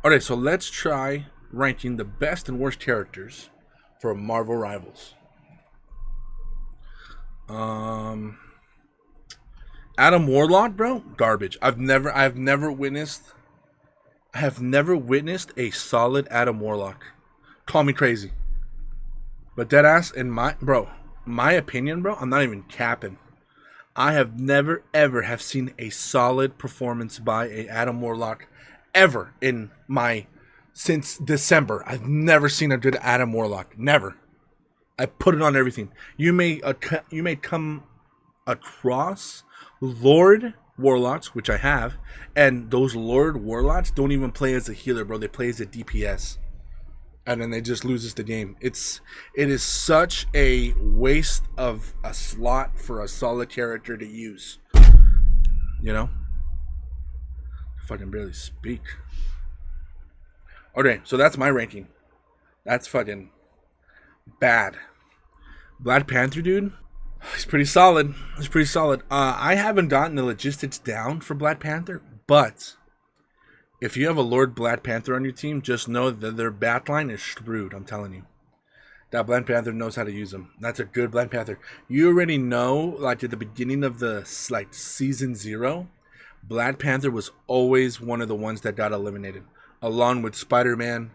Okay, so let's try ranking the best and worst characters for Marvel Rivals. Um, Adam Warlock, bro, garbage. I have never witnessed a solid Adam Warlock. Call me crazy, but deadass in my opinion, bro. I'm not even capping. I have never ever have seen a solid performance by a Adam Warlock ever in my since December. I've never seen a good Adam Warlock. Never. I put it on everything. You may come across Lord Warlocks, which I have, and those Lord Warlocks don't even play as a healer, bro. They play as a DPS, and then they just loses the game. It is such a waste of a slot for a solid character to use. You know, if I can barely speak. Okay, so that's my ranking. That's fucking bad. Black Panther, dude. He's pretty solid. I haven't gotten the logistics down for Black Panther, but if you have a Lord Black Panther on your team, just know that their backline is screwed. I'm telling you. That Black Panther knows how to use them. That's a good Black Panther. You already know, like at the beginning of the season 0, Black Panther was always one of the ones that got eliminated, along with Spider-Man,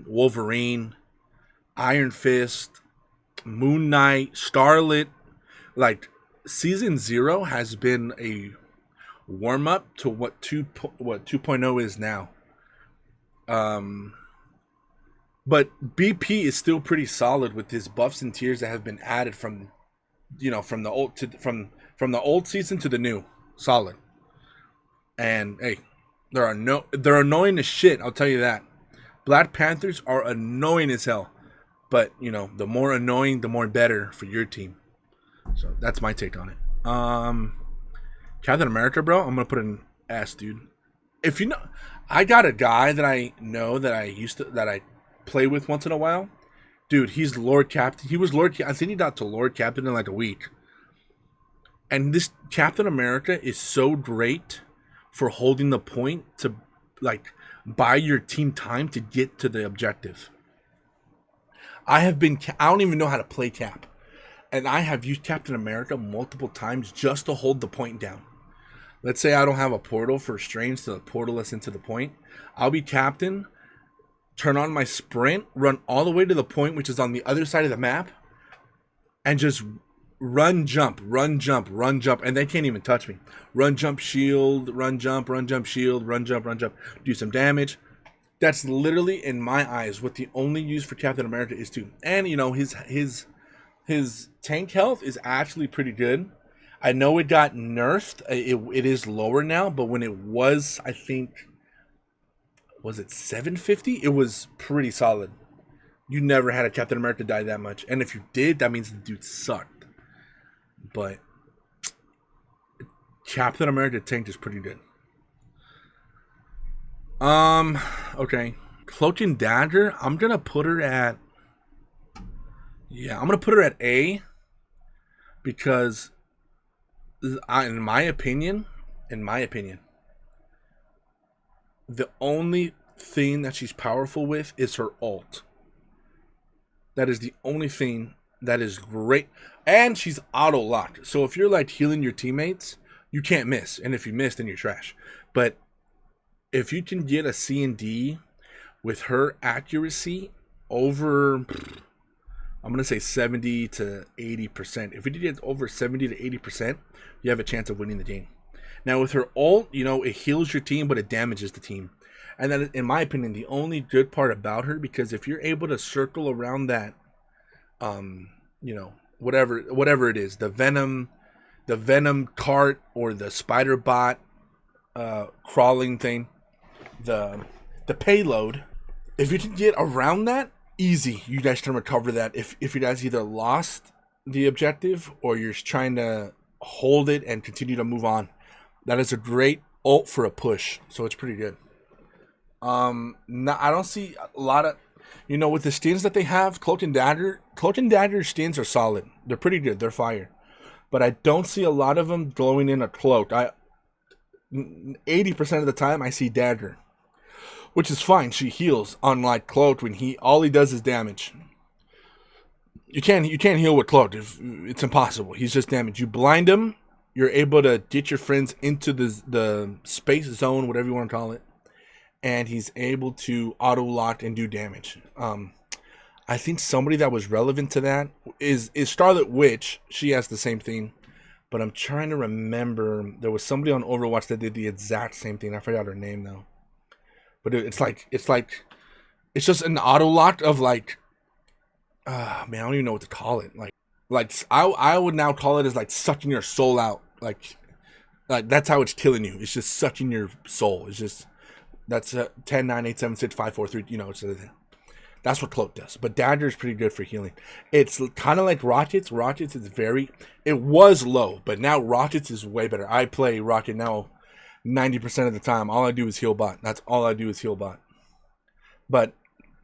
Wolverine, Iron Fist, Moon Knight, Scarlet. Like, season 0 has been a warm up to what 2.0 is now. But BP is still pretty solid with his buffs and tiers that have been added from the old season to the new. Solid. And hey, they're annoying as shit, I'll tell you that. Black Panthers are annoying as hell. But, the more annoying, the more better for your team. So that's my take on it. Captain America, bro, I'm gonna put an S, dude. If you know, I got a guy that I know that I play with once in a while. Dude, he's Lord Captain. He was Lord. I think he got to Lord Captain in like a week. And this Captain America is so great for holding the point to buy your team time to get to the objective. I don't even know how to play Cap. And I have used Captain America multiple times just to hold the point down. Let's say I don't have a portal for Strange to portal us into the point. I'll be Captain, turn on my sprint, run all the way to the point, which is on the other side of the map, and just run, jump, and they can't even touch me. Run, jump, shield, run, jump, shield, run, jump, do some damage. That's literally, in my eyes, what the only use for Captain America is to. And, his tank health is actually pretty good. I know it got nerfed. It is lower now, but when it was, I think, was it 750? It was pretty solid. You never had a Captain America die that much. And if you did, that means the dude sucked. But Captain America tank is pretty good. Okay. Cloak and Dagger, I'm gonna put her at A, because in my opinion, the only thing that she's powerful with is her ult. That is the only thing that is great. And she's auto-locked. So if you're healing your teammates, you can't miss. And if you miss, then you're trash. But if you can get a C&D with her accuracy over, I'm going to say 70 to 80%. If you get over 70 to 80%, you have a chance of winning the game. Now with her ult, it heals your team, but it damages the team. And that is, in my opinion, the only good part about her, because if you're able to circle around that, whatever it is, the venom cart or the spider bot crawling thing, the payload, if you can get around that, easy, you guys can recover that. If you guys either lost the objective or you're trying to hold it and continue to move on, that is a great ult for a push. So it's pretty good. I don't see a lot of, with the skins that they have, Cloak and Dagger skins are solid. They're pretty good. They're fire. But I don't see a lot of them glowing in a cloak. 80% of the time I see Dagger. which is fine. She heals, unlike Cloak when all he does is damage. You can't heal with Cloak. It's impossible. He's just damage. You blind him, you're able to get your friends into the space zone, whatever you want to call it, and he's able to auto lock and do damage. I think somebody that was relevant to that is Scarlet Witch. She has the same thing, but I'm trying to remember. There was somebody on Overwatch that did the exact same thing. I forgot her name though. But it's just an auto lock of like, man, I don't even know what to call it. Like I would now call it as like sucking your soul out. Like that's how it's killing you. It's just sucking your soul. It's just that's 10, 9, 8, 7, 6, 5, 4, 3. You know, that's what Cloak does. But Dagger is pretty good for healing. It's kind of like Rockets. Rockets is it was low, but now Rockets is way better. I play Rocket now 90% of the time. All I do is heal bot. That's all I do is heal bot. But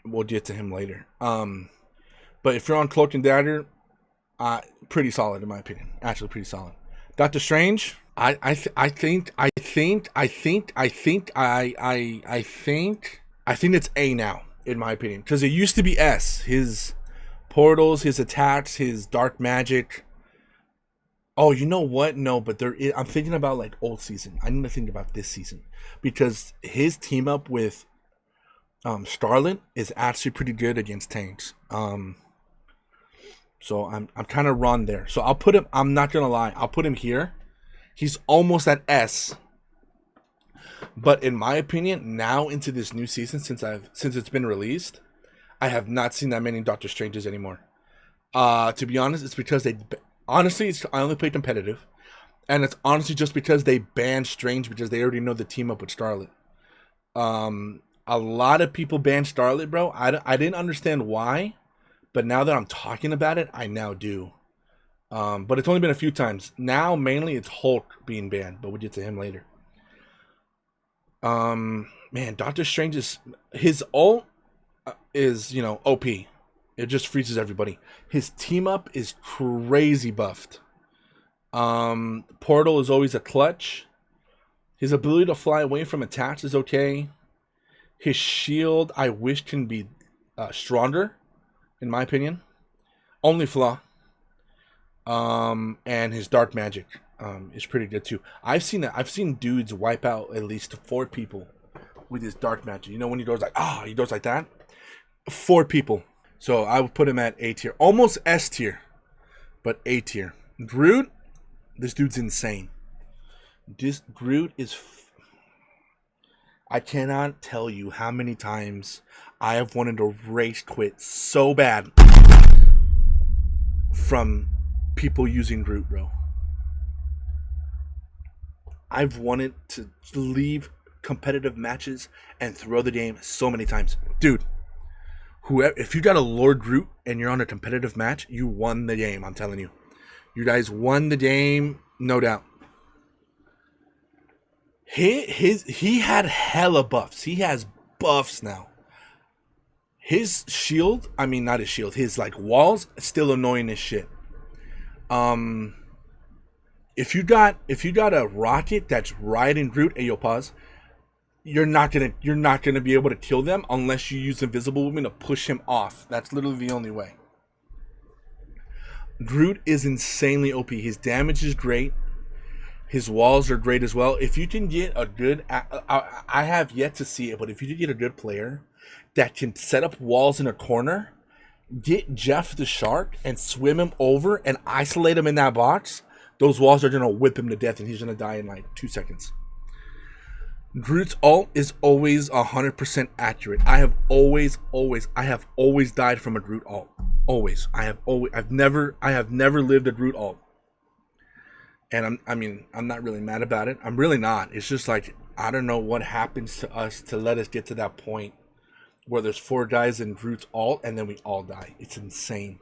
we'll get to him later. But if you're on Cloak and Dagger, pretty solid in my opinion. Actually, pretty solid. Doctor Strange, I think it's A now, in my opinion, because it used to be S. His portals, his attacks, his dark magic. Oh, you know what? No, but I'm thinking about like old season. I need to think about this season because his team up with Scarlet is actually pretty good against tanks. So I'm kind of wrong there. So I'll put him. I'm not gonna lie. I'll put him here. He's almost at S. But in my opinion, now into this new season, since it's been released, I have not seen that many Doctor Stranges anymore. To be honest, it's because I only play competitive, and it's honestly just because they banned Strange because they already know the team up with Scarlet. A lot of people banned Scarlet, bro. I didn't understand why, but now that I'm talking about it, I now do. But it's only been a few times. Now, mainly, it's Hulk being banned, but we'll get to him later. Man, Doctor Strange's his ult is, OP. It just freezes everybody. His team up is crazy buffed. Portal is always a clutch. His ability to fly away from attacks is okay. His shield, I wish, can be stronger, in my opinion. Only flaw. And his dark magic is pretty good too. I've seen dudes wipe out at least 4 people with his dark magic. You know when he goes like, he goes like that? 4 people. So I would put him at A tier. Almost S tier, but A tier. Groot, this dude's insane. Groot is... I cannot tell you how many times I have wanted to rage quit so bad from people using Groot, bro. I've wanted to leave competitive matches and throw the game so many times. Dude, if you got a Lord Groot and you're on a competitive match, you won the game, I'm telling you. You guys won the game, no doubt. He had hella buffs. He has buffs now. His shield, not his shield, his walls, still annoying as shit. If you got a rocket that's riding Groot, pause. You're not gonna be able to kill them unless you use Invisible Woman to push him off. That's literally the only way. Groot is insanely OP. His damage is great. His walls are great as well. If you can get a good, I have yet to see it, but if you can get a good player that can set up walls in a corner, get Jeff the Shark and swim him over and isolate him in that box, those walls are gonna whip him to death and he's gonna die in 2 seconds. Groot's ult is always 100% accurate. I have always died from a Groot ult. Always. I have never lived a Groot ult. And I'm not really mad about it. I'm really not. It's just I don't know what happens to us to let us get to that point where there's 4 guys in Groot's ult and then we all die. It's insane.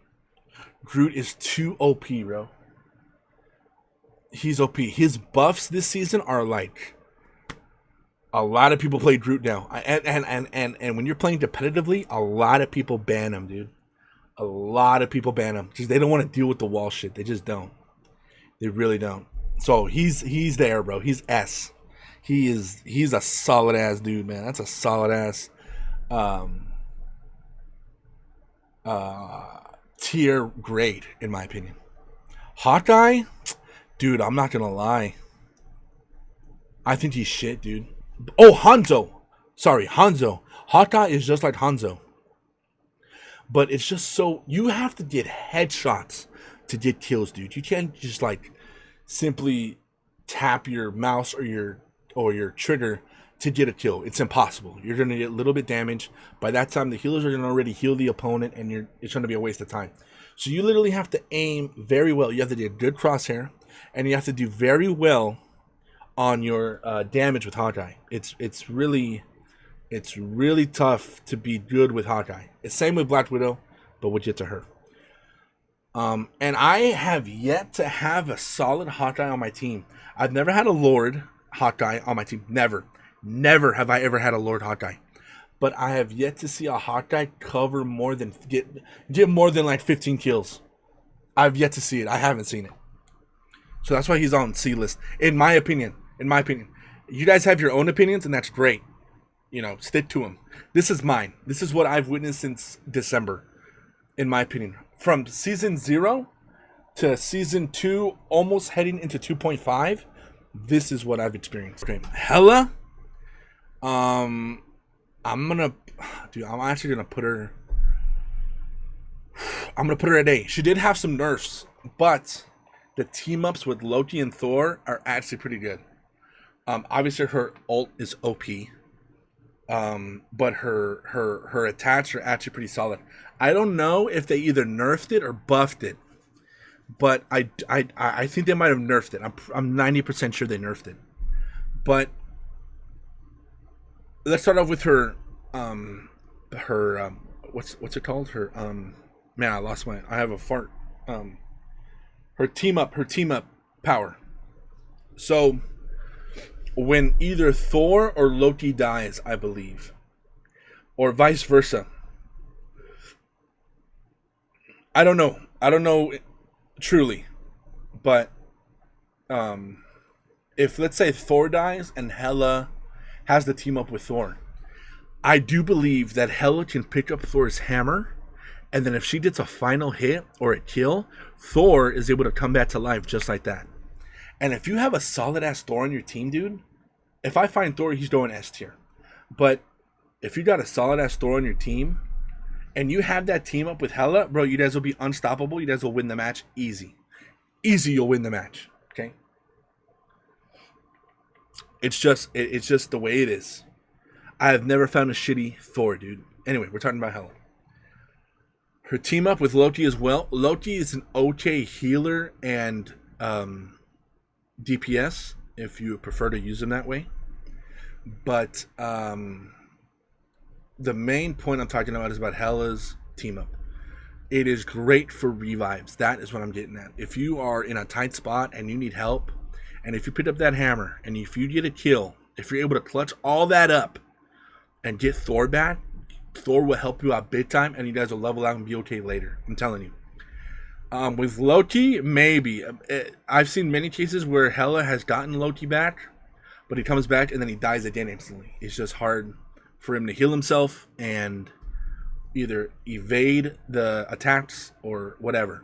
Groot is too OP, bro. He's OP. His buffs this season are a lot of people play Groot now. And when you're playing competitively, a lot of people ban him, dude. A lot of people ban him because they don't want to deal with the wall shit. They just don't. They really don't. So he's there, bro. He's S. He's a solid ass dude, man. That's a solid ass um, uh, tier grade in my opinion. Hawkeye, dude, I'm not gonna lie. I think he's shit, dude. Oh, Hanzo. Sorry, Hanzo. Hawkeye is just like Hanzo. But it's just so you have to get headshots to get kills, dude. You can't just like simply tap your mouse or your trigger to get a kill. It's impossible. You're gonna get a little bit damage. By that time, the healers are gonna already heal the opponent, and it's gonna be a waste of time. So you literally have to aim very well. You have to do a good crosshair, and you have to do very well on your damage with Hawkeye. It's really tough to be good with Hawkeye. It's same with Black Widow, but we'll get to her. And I have yet to have a solid Hawkeye on my team. I've never had a Lord Hawkeye on my team. Never. Never have I ever had a Lord Hawkeye. But I have yet to see a Hawkeye cover more than get more than like 15 kills. I've yet to see it. I haven't seen it. So that's why he's on C list. In my opinion. You guys have your own opinions, and that's great. Stick to them. This is mine. This is what I've witnessed since December, in my opinion. From season 0 to season 2, almost heading into 2.5, this is what I've experienced. Okay. Hella, I'm actually gonna put her. I'm gonna put her at A. She did have some nerfs, but the team ups with Loki and Thor are actually pretty good. Obviously her ult is OP. But her attacks are actually pretty solid. I don't know if they either nerfed it or buffed it, but I think they might have nerfed it. I'm 90% sure they nerfed it. But let's start off with her what's it called? Man, I have a fart. Her team up power. So when either Thor or Loki dies, I believe, or vice versa. I don't know truly, but if let's say Thor dies and Hela has the team up with Thor, I do believe that Hela can pick up Thor's hammer, and then if she gets a final hit or a kill, Thor is able to come back to life just like that. And if you have a solid ass Thor on your team, dude, if I find Thor, he's going S tier. But if you got a solid ass Thor on your team, and you have that team up with Hela, bro, you guys will be unstoppable. You guys will win the match easy. Easy, you'll win the match. Okay. It's just the way it is. I have never found a shitty Thor, dude. Anyway, we're talking about Hela. Her team up with Loki as well. Loki is an okay healer and DPS, if you prefer to use them that way. But the main point I'm talking about is about Hela's team up. It is great for revives. That is what I'm getting at. If you are in a tight spot and you need help, and if you pick up that hammer, and if you get a kill, if you're able to clutch all that up and get Thor back, Thor will help you out big time, and you guys will level out and be okay later. I'm telling you. With Loki, maybe. I've seen many cases where Hela has gotten Loki back, but he comes back and then he dies again instantly. It's just hard for him to heal himself and either evade the attacks or whatever.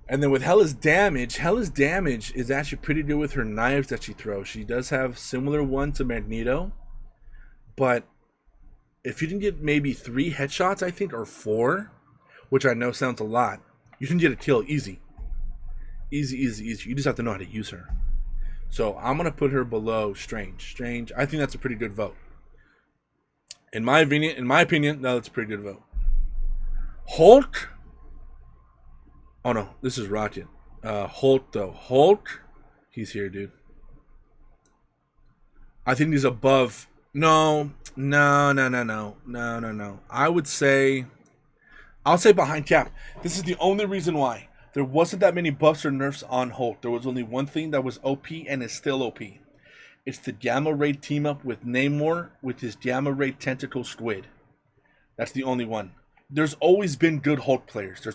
And then with Hela's damage is actually pretty good with her knives that she throws. She does have similar one to Magneto, but if you can get maybe 3 headshots, I think, or 4, which I know sounds a lot, you can get a kill easy. Easy. You just have to know how to use her. So I'm going to put her below Strange. I think that's a pretty good vote. In my opinion, no, that's a pretty good vote. Hulk. Oh no, this is Rocket. Hulk though. Hulk, he's here, dude. I think he's above. No. I'll say behind Cap. This is the only reason why. There wasn't that many buffs or nerfs on Hulk. There was only one thing that was OP and is still OP. It's the Gamma Ray team up with Namor with his Gamma Ray tentacle squid. That's the only one. There's always been good Hulk players. There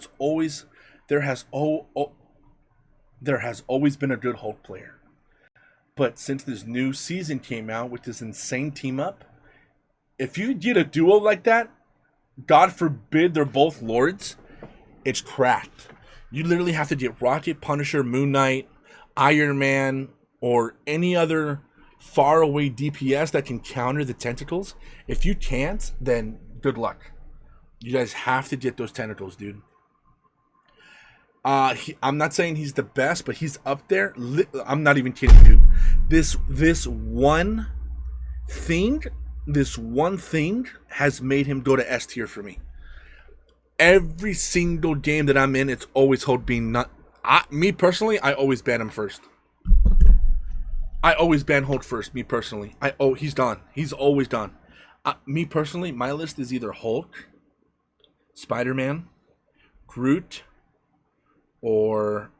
has always been a good Hulk player. But since this new season came out with this insane team up, if you get a duo like that, God forbid they're both lords, it's cracked. You literally have to get Rocket, Punisher, Moon Knight, Iron Man, or any other faraway DPS that can counter the tentacles. If you can't, then good luck. You guys have to get those tentacles, dude. I'm not saying he's the best, but he's up there. I'm not even kidding, dude. This one thing has made him go to S tier for me. Every single game that I'm in, it's always Holt being not. Me personally, I always ban him first. I always ban Holt first. Me personally, he's done. He's always done. Me personally, my list is either Hulk, Spider-Man, Groot, or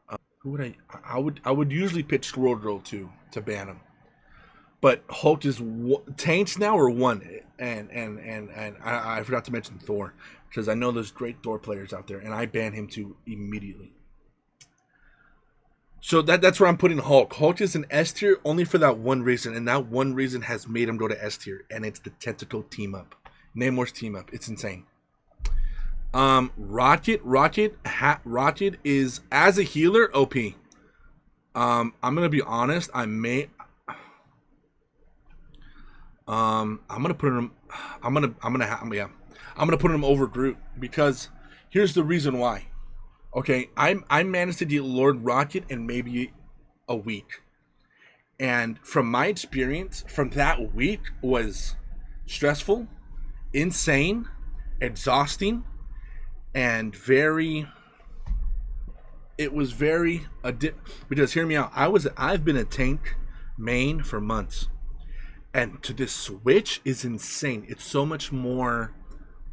who would I would usually pick Squirrel Girl to ban him. But Hulk is tanks now or one, and I forgot to mention Thor, because I know there's great Thor players out there, and I ban him too immediately. So that's where I'm putting Hulk. Hulk is an S tier only for that one reason, and that one reason has made him go to S tier, and it's the tentacle team up, Namor's team up. It's insane. Rocket is, as a healer, OP. I'm gonna be honest. I'm gonna put him. I'm gonna put him over Groot, because here's the reason why. Okay, I managed to get Lord Rocket in maybe a week, and from my experience, from that week was stressful, insane, exhausting, and it was very because hear me out. I've been a tank main for months, and to this switch is insane. It's so much more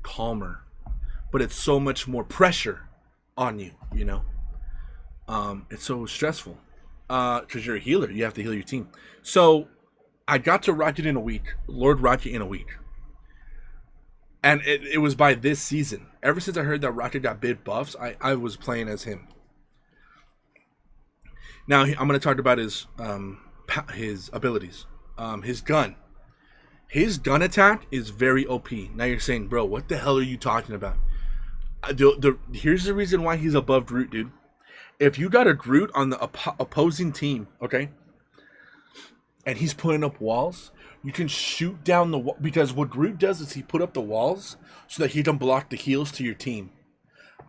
calmer, but it's so much more pressure on you, you know. It's so stressful because you're a healer. You have to heal your team. So I got to Rocket in a week, Lord Rocket in a week, and it was by this season. Ever since I heard that Rocket got big buffs, I was playing as him. Now I'm going to talk about his abilities. His gun attack is very OP. Now you're saying, bro, what the hell are you talking about? Here's the reason why he's above Groot, dude. If you got a Groot on the opposing team, okay, and he's putting up walls, you can shoot down the wall, because what Groot does is he put up the walls so that he can block the heals to your team.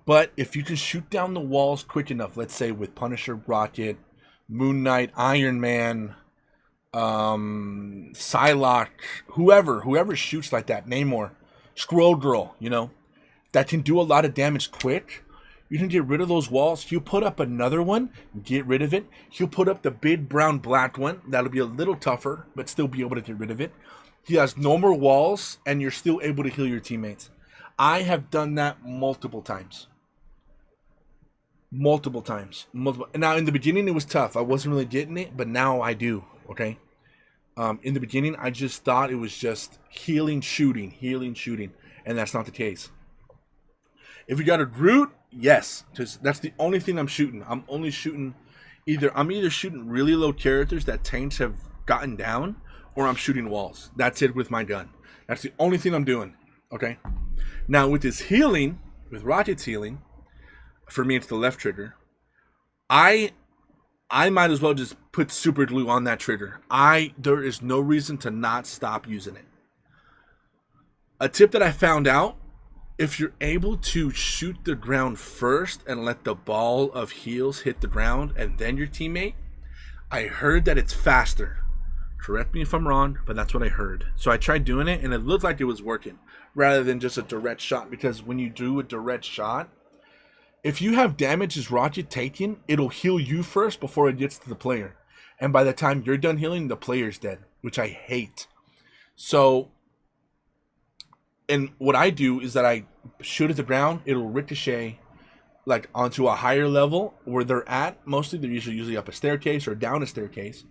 But if you can shoot down the walls quick enough, let's say with Punisher, Rocket, Moon Knight, Iron Man, Psylocke, whoever shoots like that, Namor, Squirrel Girl, you know, that can do a lot of damage quick, you can get rid of those walls. He'll put up another one, get rid of it. He'll put up the big brown black one. That'll be a little tougher, but still be able to get rid of it. He has no more walls, and you're still able to heal your teammates. I have done that multiple times. Now, in the beginning, it was tough. I wasn't really getting it, but now I do, okay? In the beginning, I just thought it was just healing, shooting, and that's not the case. If you got a Groot, yes, because that's the only thing I'm shooting. I'm either shooting really low characters that tanks have gotten down, or I'm shooting walls. That's it with my gun. That's the only thing I'm doing, okay? Now, with his healing, with Rocket's healing, for me, it's the left trigger. I might as well just put super glue on that trigger. There is no reason to not stop using it. A tip that I found out, if you're able to shoot the ground first and let the ball of heals hit the ground and then your teammate, I heard that it's faster. Correct me if I'm wrong, but that's what I heard. So I tried doing it, and it looked like it was working, rather than just a direct shot, because when you do a direct shot, if you have damage as Rocket taken, it'll heal you first before it gets to the player. And by the time you're done healing, the player's dead, which I hate. So, and what I do is that I shoot at the ground, it'll ricochet like onto a higher level where they're at. Mostly they're usually up a staircase or down a staircase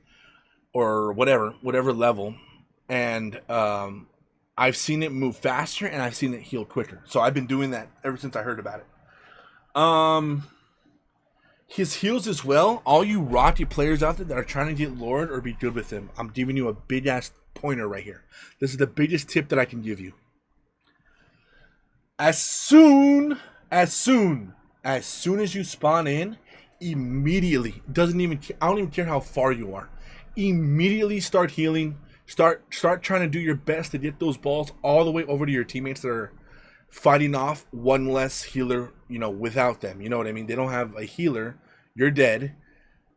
or whatever level. And I've seen it move faster and I've seen it heal quicker. So I've been doing that ever since I heard about it. His heals as well. All you Rocky players out there that are trying to get Lord or be good with him, I'm giving you a big ass pointer right here. This is the biggest tip that I can give you. As soon as you spawn in, immediately, I don't even care how far you are. Immediately start healing. Start trying to do your best to get those balls all the way over to your teammates that are fighting off one less healer, without them. You know what I mean? They don't have a healer. You're dead.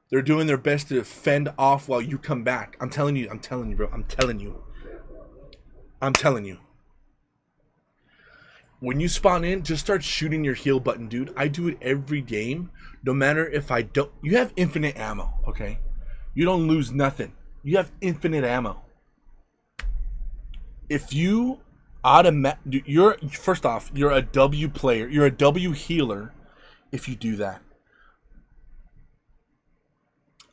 They're doing their best to fend off while you come back. I'm telling you, bro. I'm telling you. When you spawn in, just start shooting your heal button, dude. I do it every game. No matter if I don't. You have infinite ammo, okay? You don't lose nothing. You have infinite ammo. If you first off, you're a W player. You're a W healer if you do that.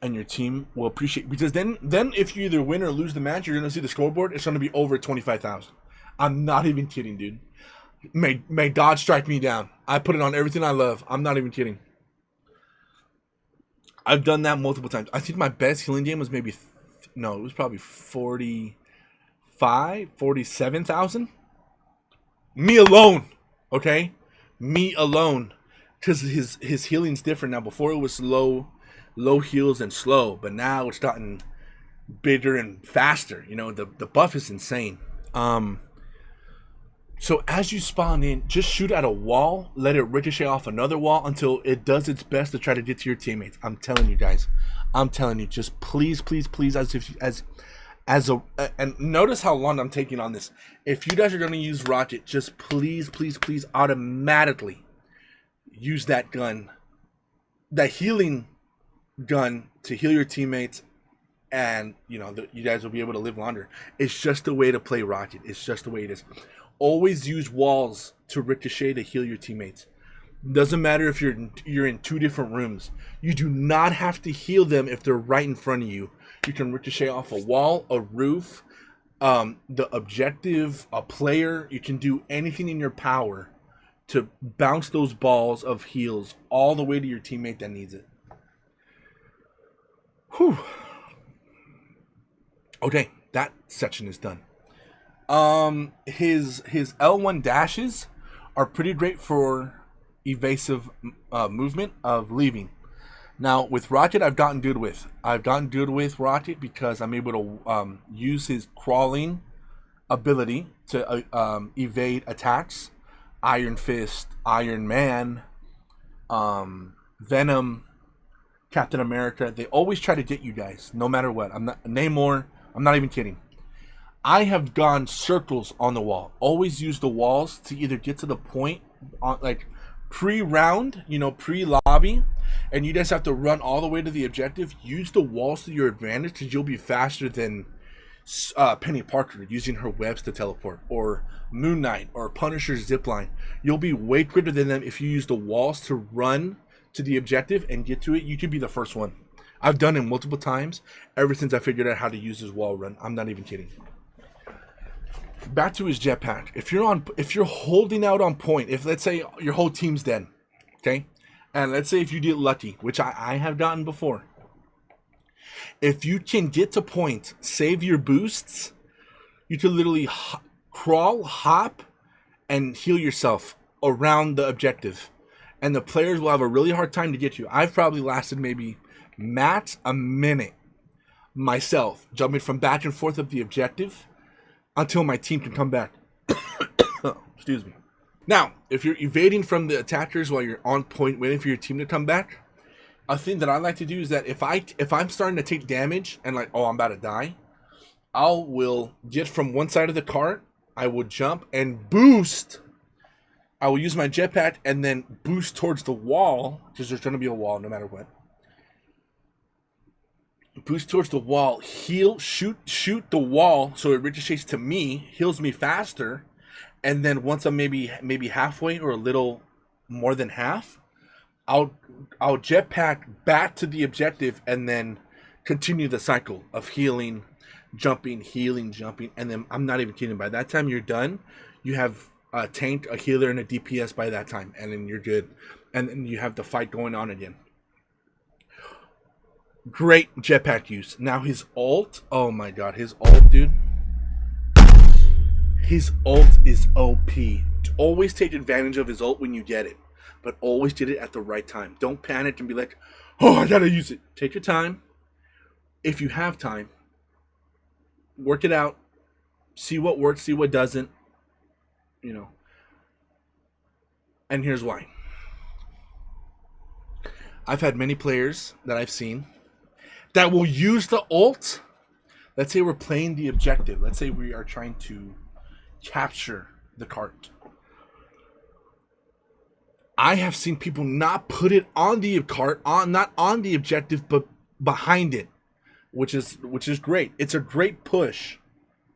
And your team will appreciate, because then if you either win or lose the match, you're gonna see the scoreboard. It's gonna be over 25,000. I'm not even kidding, dude. May God strike me down. I put it on everything I love. I'm not even kidding. I've done that multiple times. I think my best healing game was it was probably 47,000. Me alone, okay? Me alone, because his healing's different now. Before it was low heals and slow, but now it's gotten bigger and faster. The buff is insane. So as you spawn in, just shoot at a wall, let it ricochet off another wall until it does its best to try to get to your teammates. I'm telling you guys. Just please, and notice how long I'm taking on this. If you guys are going to use Rocket, just please automatically use that gun, that healing gun, to heal your teammates, and you guys will be able to live longer. It's just the way to play Rocket. It's just the way it is. Always use walls to ricochet to heal your teammates. Doesn't matter if you're in two different rooms. You do not have to heal them if they're right in front of you. You can ricochet off a wall, a roof, the objective, a player. You can do anything in your power to bounce those balls of heals all the way to your teammate that needs it. Whew. Okay, that section is done. His L1 dashes are pretty great for evasive movement of leaving. Now with Rocket, I've gotten good with Rocket because I'm able to use his crawling ability to evade attacks. Iron Fist, Iron Man, Venom, Captain America. They always try to get you guys, no matter what. Namor. I'm not even kidding. I have gone circles on the wall. Always use the walls to either get to the point on pre-round, pre-lobby, and you guys have to run all the way to the objective. Use the walls to your advantage because you'll be faster than Penny Parker using her webs to teleport, or Moon Knight or Punisher's zipline. You'll be way quicker than them if you use the walls to run to the objective and get to it. You could be the first one. I've done it multiple times ever since I figured out how to use his wall run. I'm not even kidding. Back to his jetpack. If you're holding out on point, if let's say your whole team's dead, okay, and let's say if you get lucky, which I have gotten before, if you can get to point, save your boosts, you can literally crawl, hop, and heal yourself around the objective, and the players will have a really hard time to get you. I've probably lasted maybe max a minute myself, jumping from back and forth of the objective until my team can come back. Excuse me. Now, if you're evading from the attackers while you're on point waiting for your team to come back, a thing that I like to do is that if I'm starting to take damage and I'm about to die, I will get from one side of the cart, I will jump and boost. I will use my jetpack and then boost towards the wall, because there's going to be a wall no matter what. Boost towards the wall, heal, shoot the wall so it ricochets to me, heals me faster, and then once I'm maybe halfway or a little more than half, I'll jetpack back to the objective and then continue the cycle of healing, jumping, and then I'm not even kidding. By that time you're done, you have a tank, a healer, and a DPS by that time, and then you're good, and then you have the fight going on again. Great jetpack use. Now his ult, oh my god, his ult, dude. His ult is OP. Always take advantage of his ult when you get it, but always get it at the right time. Don't panic and be like, oh, I gotta use it. Take your time. If you have time, work it out. See what works, see what doesn't. You know. And here's why. I've had many players that I've seen that will use the ult. Let's say we're playing the objective. Let's say we are trying to capture the cart. I have seen people not put it on the cart, not on the objective, but behind it, which is great. It's a great push,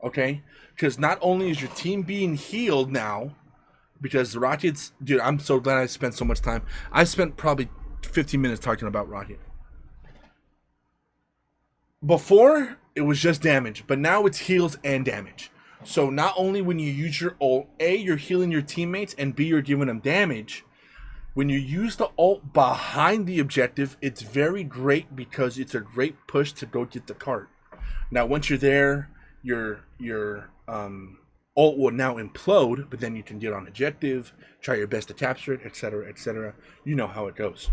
okay? Because not only is your team being healed now, because the Rockets, dude, I'm so glad I spent so much time. I spent probably 15 minutes talking about Rocket. Before, it was just damage, but now it's heals and damage. So not only when you use your ult, A, you're healing your teammates, and B, you're giving them damage. When you use the ult behind the objective, it's very great because it's a great push to go get the cart. Now, once you're there, your ult will now implode, but then you can get on objective, try your best to capture it, etc., etc. You know how it goes.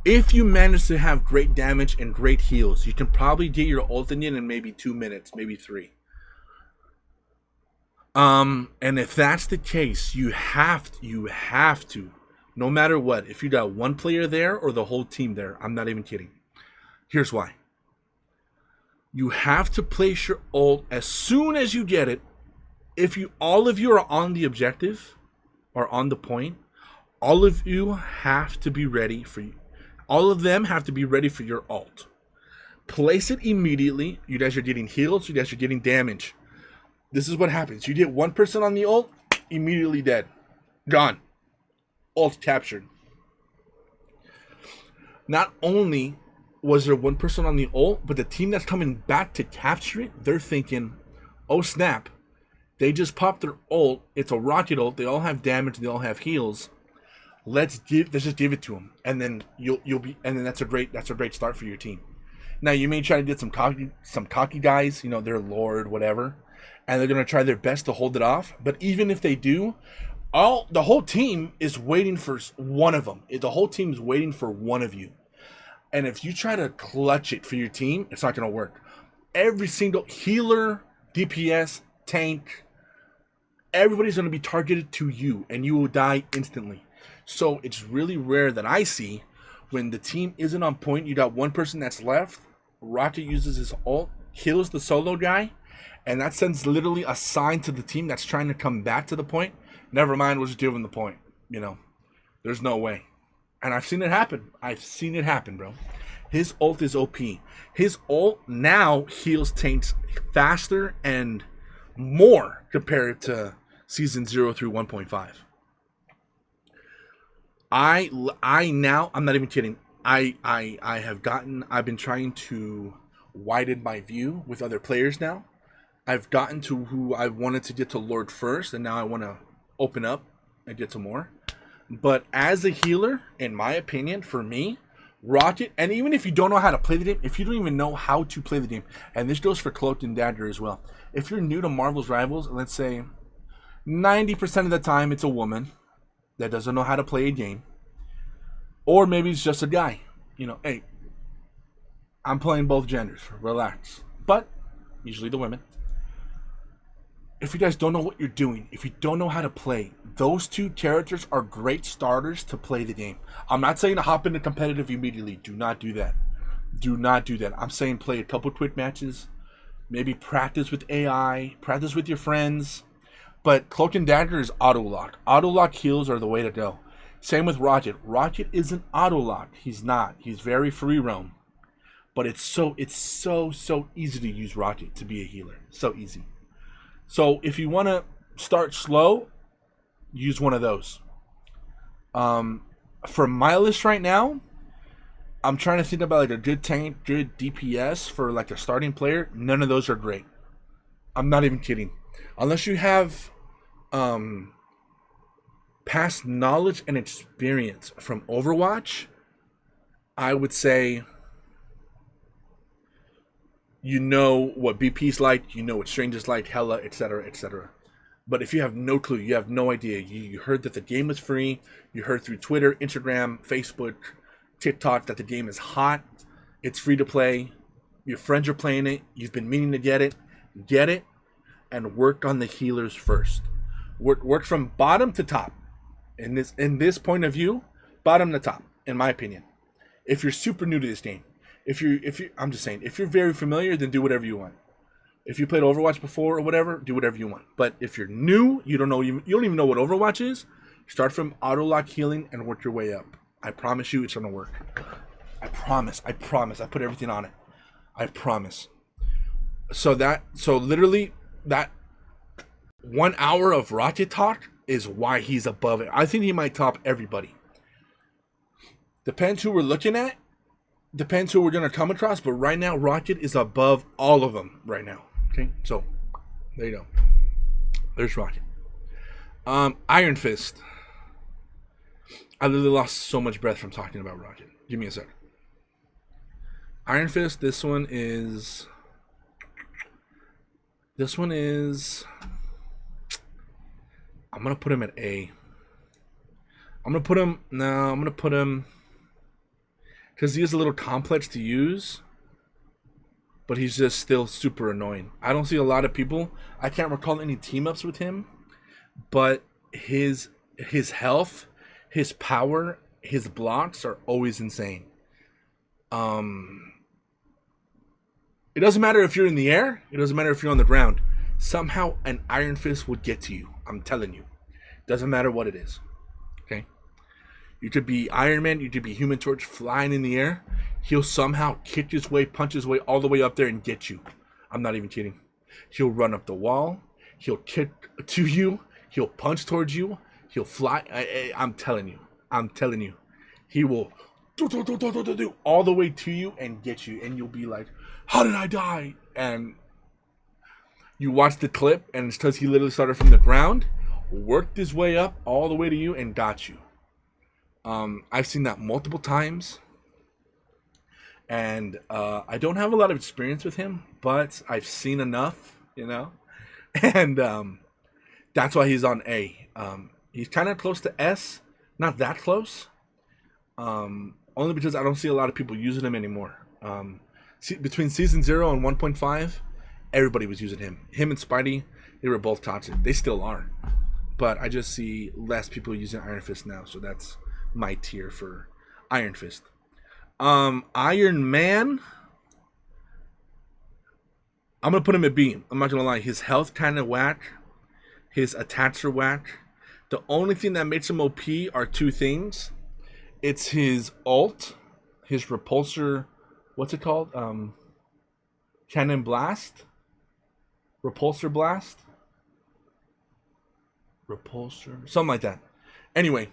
If you manage to have great damage and great heals, you can probably get your ult in maybe 2 minutes, maybe 3. And if that's the case, you have to, no matter what, if you got one player there or the whole team there, I'm not even kidding. Here's why. You have to place your ult as soon as you get it. If all of you are on the objective or on the point, all of you have to be ready for you. All of them have to be ready for your ult. Place it immediately. You guys are getting heals. You guys are getting damage. This is what happens. You get one person on the ult, immediately dead. Gone. Ult captured. Not only was there one person on the ult, but the team that's coming back to capture it, they're thinking, oh snap, they just popped their ult. It's a rocket ult. They all have damage. They all have heals. Let's just give it to them, and then that's a great start for your team. Now you may try to get some cocky guys, they're Lord, whatever, and they're gonna try their best to hold it off. But even if they do, the whole team is waiting for one of them. The whole team is waiting for one of you. And if you try to clutch it for your team, it's not gonna work. Every single healer, DPS, tank, everybody's gonna be targeted to you, and you will die instantly. So it's really rare that I see when the team isn't on point. You got one person that's left. Rocket uses his ult, kills the solo guy, and that sends literally a sign to the team that's trying to come back to the point. Never mind, we'll just give him the point. There's no way. And I've seen it happen. Bro. His ult is OP. His ult now heals tanks faster and more compared to season 0 through 1.5. I'm not even kidding. I've been trying to widen my view with other players now. I've gotten to who I wanted to get to Lord first, and now I want to open up and get to more. But as a healer, in my opinion, for me, Rocket, and even if you don't know how to play the game, if you don't even know how to play the game, and this goes for Cloaked and Dagger as well. If you're new to Marvel's Rivals, let's say 90% of the time it's a woman that doesn't know how to play a game, or maybe it's just a guy. Hey, I'm playing both genders. Relax. But usually the women. If you guys don't know what you're doing, if you don't know how to play, those two characters are great starters to play the game. I'm not saying to hop into competitive immediately. Do not do that. Do not do that. I'm saying play a couple quick matches, maybe practice with AI, practice with your friends. But Cloak and Dagger is auto-lock. Auto-lock heals are the way to go. Same with Rocket. Rocket isn't auto-lock. He's not. He's very free roam. But it's so easy to use Rocket to be a healer. So easy. So if you want to start slow, use one of those. For my list right now, I'm trying to think about like a good tank, good DPS for like a starting player. None of those are great. I'm not even kidding. Unless you have past knowledge and experience from Overwatch, I would say you know what BP's like, you know what Strange is like, Hella, etc., etc. But if you have no clue, you have no idea, you heard that the game was free, you heard through Twitter, Instagram, Facebook, TikTok that the game is hot, it's free to play, your friends are playing it, you've been meaning to get it, and work on the healers first. Work from bottom to top. In this point of view, bottom to top, in my opinion. If you're super new to this game, I'm just saying, if you're very familiar, then do whatever you want. If you played Overwatch before or whatever, do whatever you want. But if you're new, you don't even know what Overwatch is, start from auto lock healing and work your way up. I promise you, it's gonna work. I promise. I put everything on it. I promise. So literally that 1 hour of Rocket talk is why he's above it. I think he might top everybody. Depends who we're looking at. Depends who we're going to come across. But right now, Rocket is above all of them right now. Okay, so there you go. There's Rocket. Iron Fist. I literally lost so much breath from talking about Rocket. Give me a sec. Iron Fist, this one is... I'm going to put him at A. I'm going to put him... Because he is a little complex to use. But he's just still super annoying. I don't see a lot of people. I can't recall any team-ups with him. But his health, his power, his blocks are always insane. It doesn't matter if you're in the air. It doesn't matter if you're on the ground. Somehow an Iron Fist would get to you. I'm telling you. Doesn't matter what it is. Okay? You could be Iron Man. You could be Human Torch flying in the air. He'll somehow kick his way, punch his way all the way up there and get you. I'm not even kidding. He'll run up the wall. He'll kick to you. He'll punch towards you. He'll fly. I'm telling you. He will do all the way to you and get you. And you'll be like, how did I die? And you watch the clip, and it's because he literally started from the ground, worked his way up all the way to you, and got you. I've seen that multiple times. And I don't have a lot of experience with him, but I've seen enough, you know? And that's why he's on A. He's kind of close to S. Not that close. Only because I don't see a lot of people using him anymore. Between Season 0 and 1.5, everybody was using him. Him and Spidey, they were both toxic. They still are. But I just see less people using Iron Fist now, so that's my tier for Iron Fist. Iron Man, I'm going to put him at B. I'm not going to lie. His health kind of whack. His attacks are whack. The only thing that makes him OP are two things. It's his ult, his repulsor, what's it called? Cannon Blast? Repulsor Blast? Repulsor? Something like that. Anyway,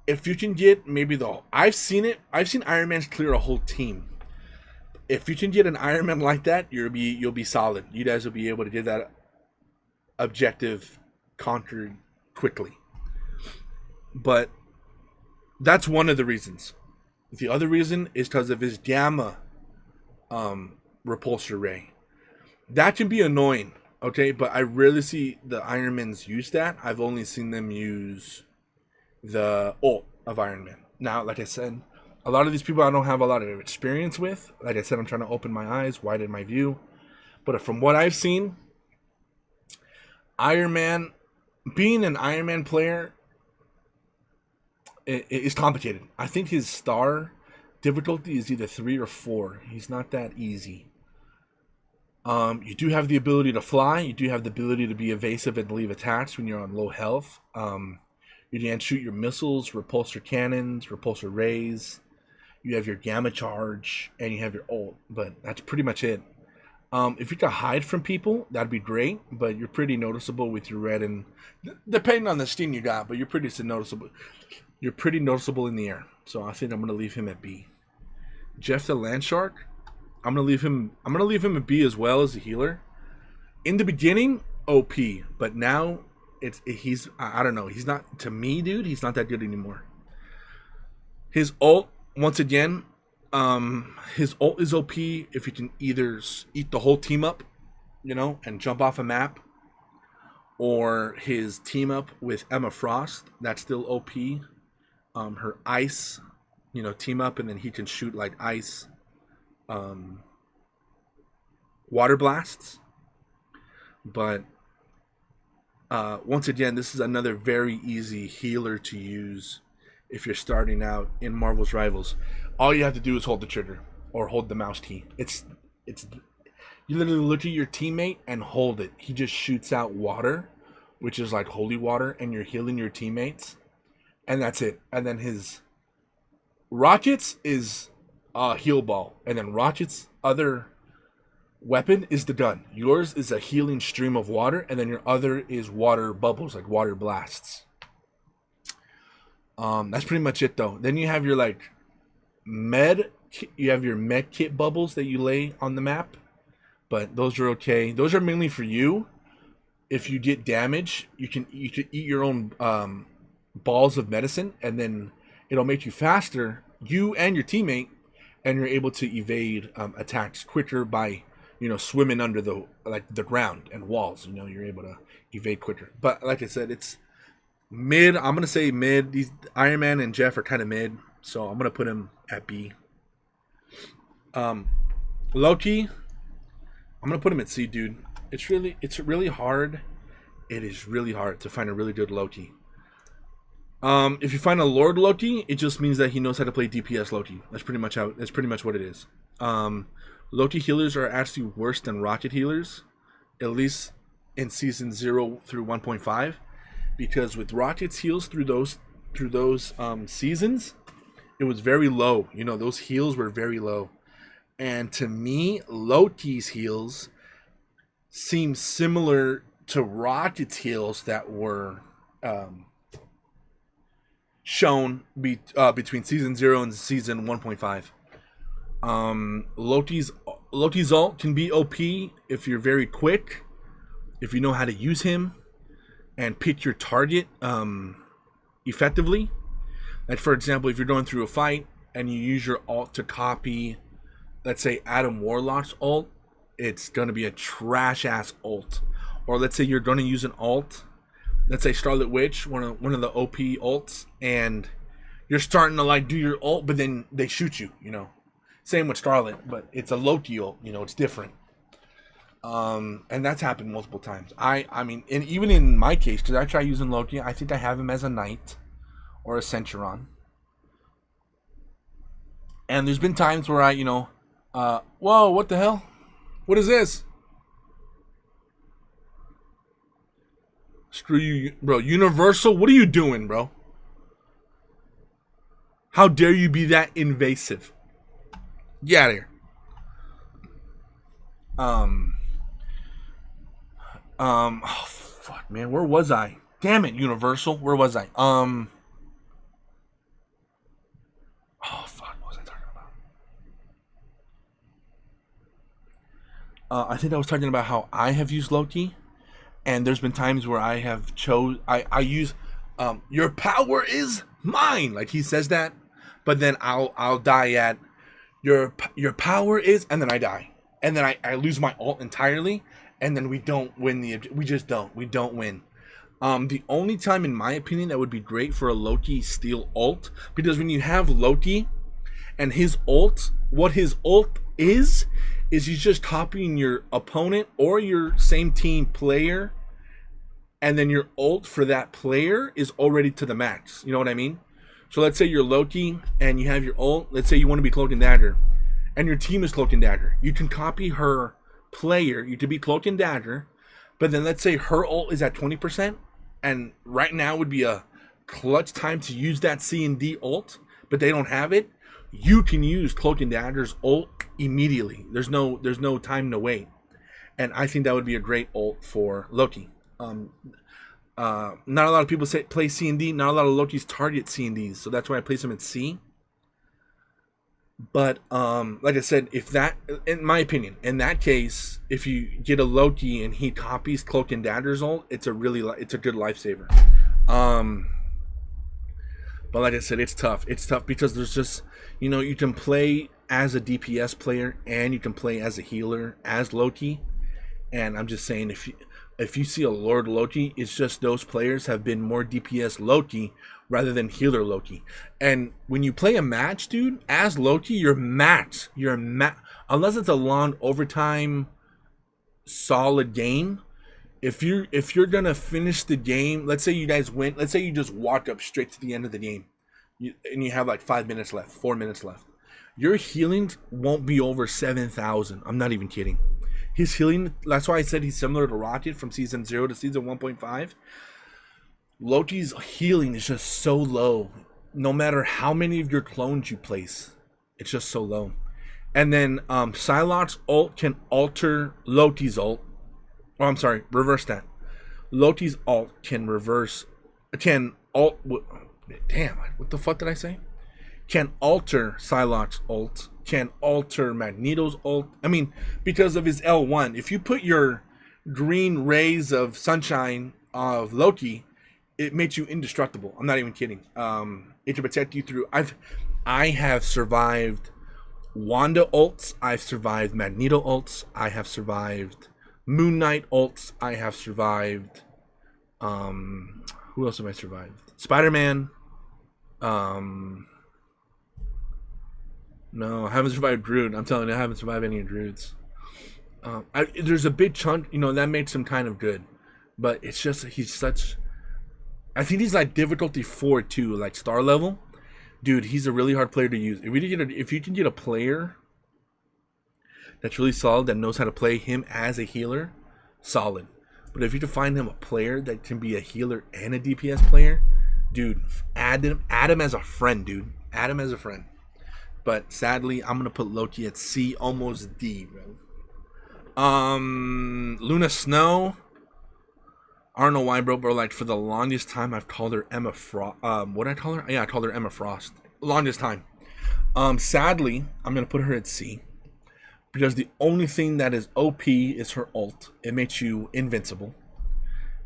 if you can get maybe I've seen Iron Man clear a whole team. If you can get an Iron Man like that, you'll be solid. You guys will be able to get that objective conquered quickly. But that's one of the reasons. The other reason is because of his gamma repulsor ray. That can be annoying, okay? But I rarely see the Ironmans use that. I've only seen them use the ult of Iron Man. Now, like I said, a lot of these people I don't have a lot of experience with. Like I said, I'm trying to open my eyes, widen my view. But from what I've seen, Iron Man, being an Iron Man player is complicated. I think his star difficulty is either 3 or 4. He's not that easy. You do have the ability to fly. You do have the ability to be evasive and leave attacks when you're on low health. You can shoot your missiles, repulsor cannons, repulsor rays. You have your gamma charge, and you have your ult. But that's pretty much it. If you could hide from people, that'd be great. But you're pretty noticeable with your red and depending on the Steam you got. But you're pretty noticeable. You're pretty noticeable in the air. So I think I'm gonna leave him at B. Jeff the Landshark, I'm gonna leave him at B as well as a healer. In the beginning, OP, but now he's I don't know. He's not, to me, dude. He's not that good anymore. His ult, once again, His ult is OP if you can either eat the whole team up, and jump off a map, or his team up with Emma Frost. That's still OP. Her ice, team up, and then he can shoot like ice, water blasts. But once again, this is another very easy healer to use if you're starting out in Marvel's Rivals. All you have to do is hold the trigger or hold the mouse key. It's you literally look at your teammate and hold it. He just shoots out water, which is like holy water, and you're healing your teammates, and that's it. And then his rockets is heal ball, and then Rocket's other weapon is the gun. Yours is a healing stream of water, and then your other is water bubbles, like water blasts. That's pretty much it, though. Then you have your med kit bubbles that you lay on the map, but those are okay. Those are mainly for you. If you get damage, you can eat your own balls of medicine, and then it'll make you faster, you and your teammate, and you're able to evade attacks quicker by swimming under the ground and walls. You're able to evade quicker. But like I said, it's mid. I'm gonna say mid. These Iron Man and Jeff are kind of mid, so I'm gonna put him at B. Loki, I'm gonna put him at C, dude. It's really hard. It is really hard to find a really good Loki. If you find a Lord Loki, it just means that he knows how to play DPS Loki. That's pretty much what it is. Loki healers are actually worse than Rocket healers, at least in season 0 through 1.5, because with Rocket's heals through those seasons, it was very low. Those heals were very low, and to me, Loki's heals seem similar to Rocket's heals that were shown between season 0 and season 1.5. Loki's ult can be OP if you're very quick, if you know how to use him and pick your target effectively. Like, for example, if you're going through a fight and you use your ult to copy, let's say, Adam Warlock's ult, it's going to be a trash ass ult. Or let's say you're going to use an ult, let's say Scarlet Witch, one of the OP ults, and you're starting to do your ult, but then they shoot you. Same with Scarlet, but it's a Loki ult. It's different. And that's happened multiple times. I mean, and even in my case, because I try using Loki, I think I have him as a knight or a Centuron. And there's been times where whoa, what the hell? What is this? Screw you, bro. Universal, what are you doing, bro? How dare you be that invasive? Get out of here. Oh, fuck, man. Where was I? Damn it, Universal. Where was I? Oh, fuck. What was I talking about? I think I was talking about how I have used Loki. And there's been times where I have I use, your power is mine. Like, he says that. But then I'll die at, your power is, and then I die. And then I lose my ult entirely. And then we don't win we don't win. The only time, in my opinion, that would be great for a Loki steal ult, because when you have Loki and his ult, what his ult is he's just copying your opponent or your same team player, and then your ult for that player is already to the max. You know what I mean? So let's say you're Loki and you have your ult. Let's say you want to be Cloak and Dagger, and your team is Cloak and Dagger. You can copy her player. You could be Cloak and Dagger, but then let's say her ult is at 20%, and right now would be a clutch time to use that C&D ult, but they don't have it. You can use Cloak and Dagger's ult immediately. There's no time to wait, and I think that would be a great ult for Loki. Not a lot of people play C&D. Not a lot of Loki's target C&Ds, so that's why I place him at C. But like I said, if that, in my opinion, in that case, if you get a Loki and he copies Cloak and Dagger's ult, it's a good lifesaver. But like I said, it's tough. It's tough because there's just, you can play as a DPS player and you can play as a healer as Loki. And I'm just saying, if you see a Lord Loki, it's just those players have been more DPS Loki rather than healer Loki. And when you play a match, dude, as Loki, you're matched. Unless it's a long overtime solid game. If you're gonna finish the game, let's say you guys win. Let's say you just walk up straight to the end of the game, and you have like 5 minutes left, 4 minutes left. Your healing won't be over 7,000. I'm not even kidding. His healing. That's why I said he's similar to Rocket from season 0 to season 1.5. Loki's healing is just so low. No matter how many of your clones you place, it's just so low. And then Psylocke's ult can alter Loki's ult. Oh, I'm sorry, reverse that. Loki's ult can damn, what the fuck did I say? Can alter Psylocke's ult, can alter Magneto's ult. I mean, because of his L1. If you put your green rays of sunshine of Loki, it makes you indestructible. I'm not even kidding. It can protect you through. I have survived Wanda ults. I've survived Magneto ults. I have survived Moon Knight ults. I have survived. Who else have I survived? Spider-Man. No, I haven't survived Groot. I'm telling you, I haven't survived any of Groot's. There's a big chunk, that makes him kind of good, but it's just he's such. I think he's like difficulty 4 too, like star level. Dude, he's a really hard player to use. If you can get a player that's really solid, that knows how to play him as a healer, solid. But if you can find him a player that can be a healer and a DPS player, dude, add him as a friend, dude. Add him as a friend. But sadly, I'm gonna put Loki at C, almost D, bro. Luna Snow. I don't know why, bro, but like for the longest time, I've called her Emma Frost. What did I call her? Yeah, I called her Emma Frost. Longest time. Sadly, I'm gonna put her at C because the only thing that is OP is her ult. It makes you invincible,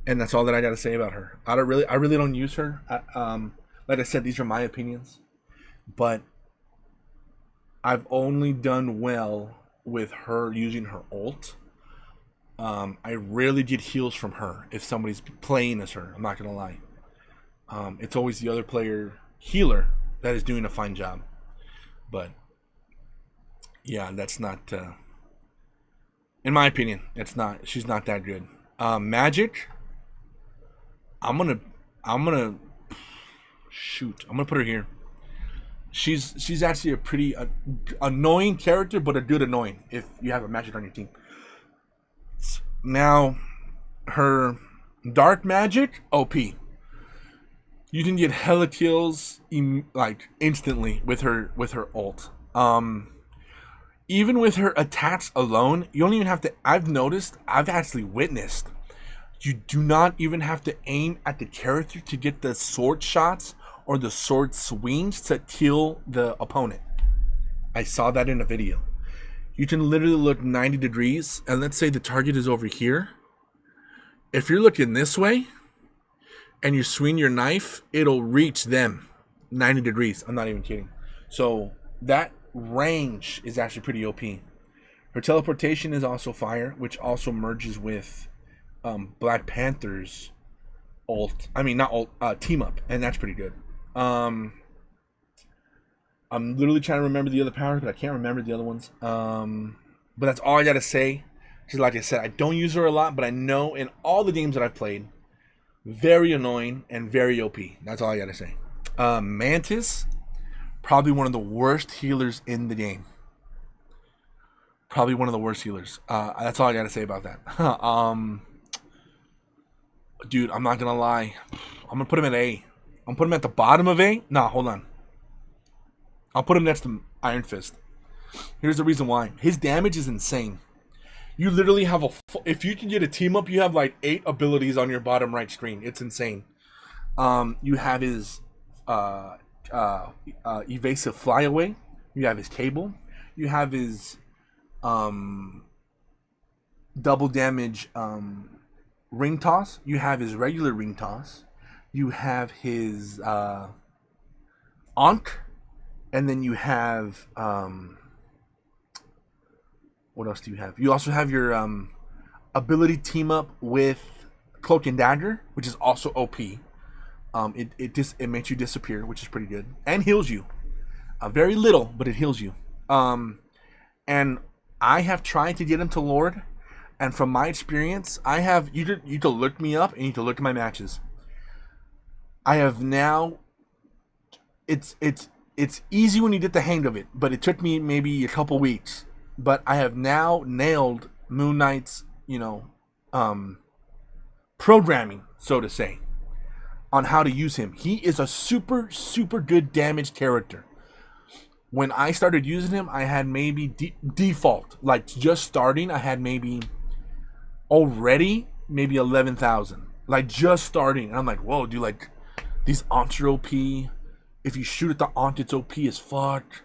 and that's all that I gotta say about her. I really don't use her. Like I said, these are my opinions, but I've only done well with her using her ult. I rarely get heals from her if somebody's playing as her. I'm not gonna lie. It's always the other player healer that is doing a fine job. But yeah, that's not. In my opinion, it's not. She's not that good. Magic. I'm gonna shoot. I'm gonna put her here. She's actually a pretty annoying character, but a good annoying if you have a Magic on your team. Now, her dark magic, OP. You can get hella kills like instantly with her ult. Even with her attacks alone, you don't even have to. I've actually witnessed. You do not even have to aim at the character to get the sword shots or the sword swings to kill the opponent. I saw that in a video. You can literally look 90 degrees, and let's say the target is over here. If you're looking this way, and you swing your knife, it'll reach them 90 degrees. I'm not even kidding. So that range is actually pretty OP. Her teleportation is also fire, which also merges with Black Panther's ult. I mean, not ult, team up, and that's pretty good. I'm literally trying to remember the other powers, but I can't remember the other ones. But that's all I gotta say. Because like I said, I don't use her a lot, but I know in all the games that I've played, very annoying and very OP. That's all I gotta say. Mantis, probably one of the worst healers in the game. Probably one of the worst healers. That's all I gotta say about that. Dude, I'm not gonna lie. I'm gonna put him at A. I'm gonna put him at the bottom of A. Nah, hold on. I'll put him next to Iron Fist. Here's the reason why. His damage is insane. You literally have if you can get a team up, you have like 8 abilities on your bottom right screen. It's insane. You have his evasive flyaway. You have his cable. You have his double damage ring toss. You have his regular ring toss. You have his Ankh, and then you have what else do you have? You also have your ability team up with Cloak and Dagger, which is also OP. It makes you disappear, which is pretty good, and heals you. Very little, but it heals you. And I have tried to get him to Lord, and from my experience, you can look me up and you can look at my matches. I have now. It's easy when you get the hang of it, but it took me maybe a couple weeks. But I have now nailed Moon Knight's, programming, so to say, on how to use him. He is a super, super good damage character. When I started using him, I had maybe default, like just starting, I had maybe 11,000. Like just starting. And I'm like, whoa, dude, like these aunts are OP. If you shoot at the aunt, it's OP as fuck.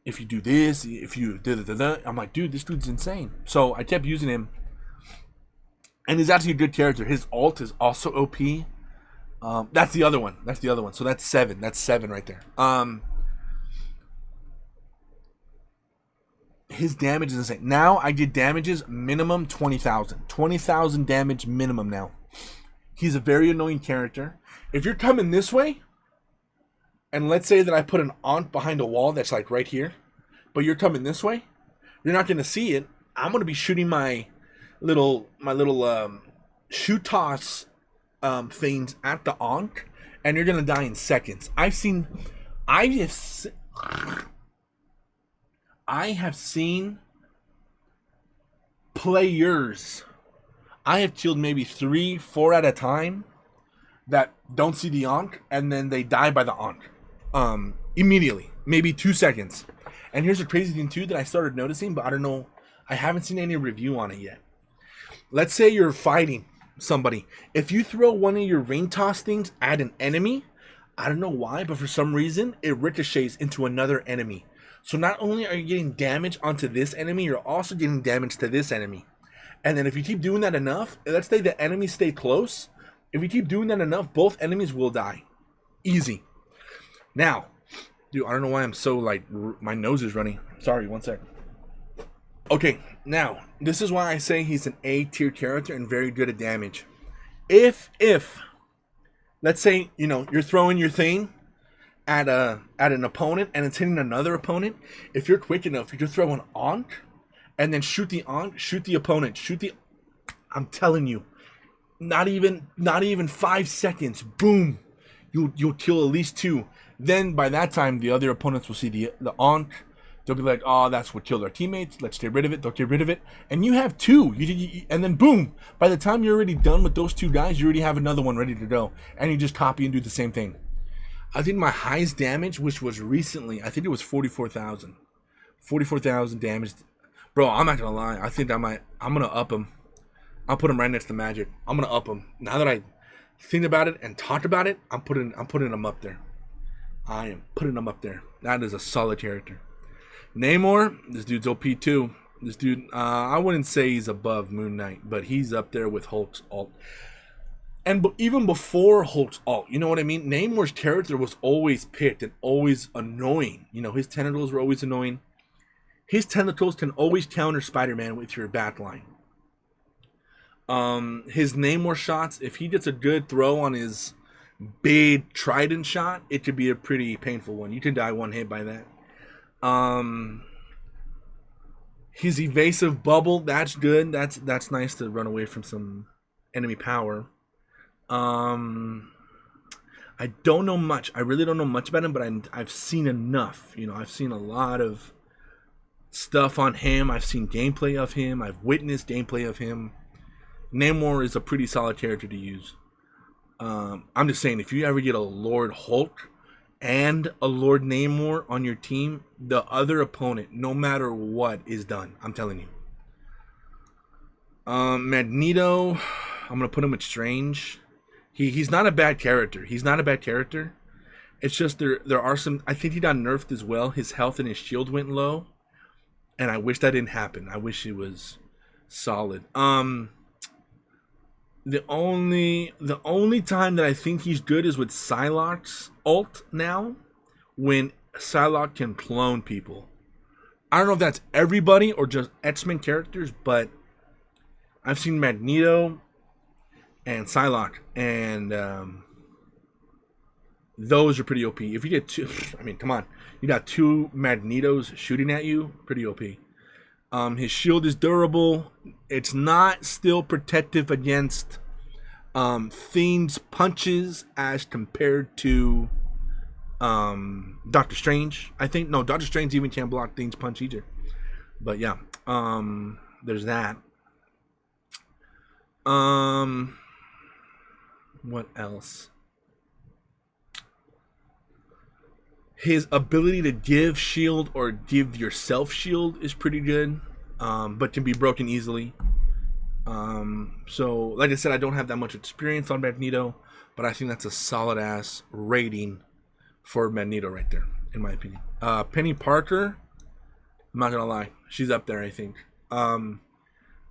If you do this, if you I'm like, dude, this dude's insane. So I kept using him. And he's actually a good character. His ult is also OP. That's the other one. So that's 7. That's 7 right there. His damage is insane. Now I get damages minimum 20,000. 20,000 damage minimum now. He's a very annoying character. If you're coming this way, and let's say that I put an aunt behind a wall that's like right here, but you're coming this way, you're not going to see it. I'm going to be shooting my little shoot toss things at the aunt, and you're going to die in seconds. I have seen players. I have killed maybe 3, 4 at a time that don't see the Ankh, and then they die by the Ankh immediately, maybe 2 seconds. And here's a crazy thing too that I started noticing, but I don't know, I haven't seen any review on it yet. Let's say you're fighting somebody. If you throw one of your ring toss things at an enemy, I don't know why, but for some reason, it ricochets into another enemy. So not only are you getting damage onto this enemy, you're also getting damage to this enemy. And then if you keep doing that enough, let's say the enemies stay close. If you keep doing that enough, both enemies will die. Easy. Now, dude, I don't know why I'm so, my nose is running. Sorry, one sec. Okay, now, this is why I say he's an A tier character and very good at damage. If, let's say, you're throwing your thing at an opponent and it's hitting another opponent, if you're quick enough, you can throw an Ankh and then shoot the Ankh, shoot the opponent, I'm telling you, not even 5 seconds, boom, you'll kill at least 2. Then by that time, the other opponents will see the Ankh. They'll be like, oh, that's what killed our teammates. Let's get rid of it. They'll get rid of it. And you have 2. And then boom, by the time you're already done with those 2 guys, you already have another one ready to go. And you just copy and do the same thing. I think my highest damage, which was recently, I think it was 44,000. 44,000 damage. Bro, I'm not going to lie. I think I'm going to up him. I'll put him right next to Magic. I'm going to up him. Now that I think about it and talk about it, I'm putting him up there. I am putting him up there. That is a solid character. Namor, this dude's OP too. This dude, I wouldn't say he's above Moon Knight, but he's up there with Hulk's ult. And even before Hulk's ult, you know what I mean? Namor's character was always picked and always annoying. His tentacles were always annoying. His tentacles can always counter Spider-Man with your bat line. His Namor shots, if he gets a good throw on his big trident shot, it could be a pretty painful one. You can die one hit by that. His evasive bubble, that's good. That's nice to run away from some enemy power. I don't know much. I really don't know much about him, but I've seen enough. I've seen a lot of stuff on him. I've seen gameplay of him. I've witnessed gameplay of him. Namor is a pretty solid character to use. I'm just saying, if you ever get a Lord Hulk and a Lord Namor on your team, the other opponent, no matter what, is done. I'm telling you. Magneto, I'm going to put him with Strange. He's not a bad character. It's just there are some... I think he got nerfed as well. His health and his shield went low. And I wish that didn't happen. I wish he was solid. The only time that I think he's good is with Psylocke's ult now, when Psylocke can clone people. I don't know if that's everybody or just X-Men characters, but I've seen Magneto and Psylocke, and those are pretty OP. If you get two, I mean, come on, you got two Magnetos shooting at you, pretty OP. His shield is durable. It's not still protective against Fiend's punches as compared to Doctor Strange. I think no, Doctor Strange even can't block Fiend's punch either. But yeah, there's that. What else? His ability to give shield or give yourself shield is pretty good, but can be broken easily. So, like I said, I don't have that much experience on Magneto, but I think that's a solid ass rating for Magneto right there, in my opinion. Penny Parker, I'm not gonna lie, she's up there, I think.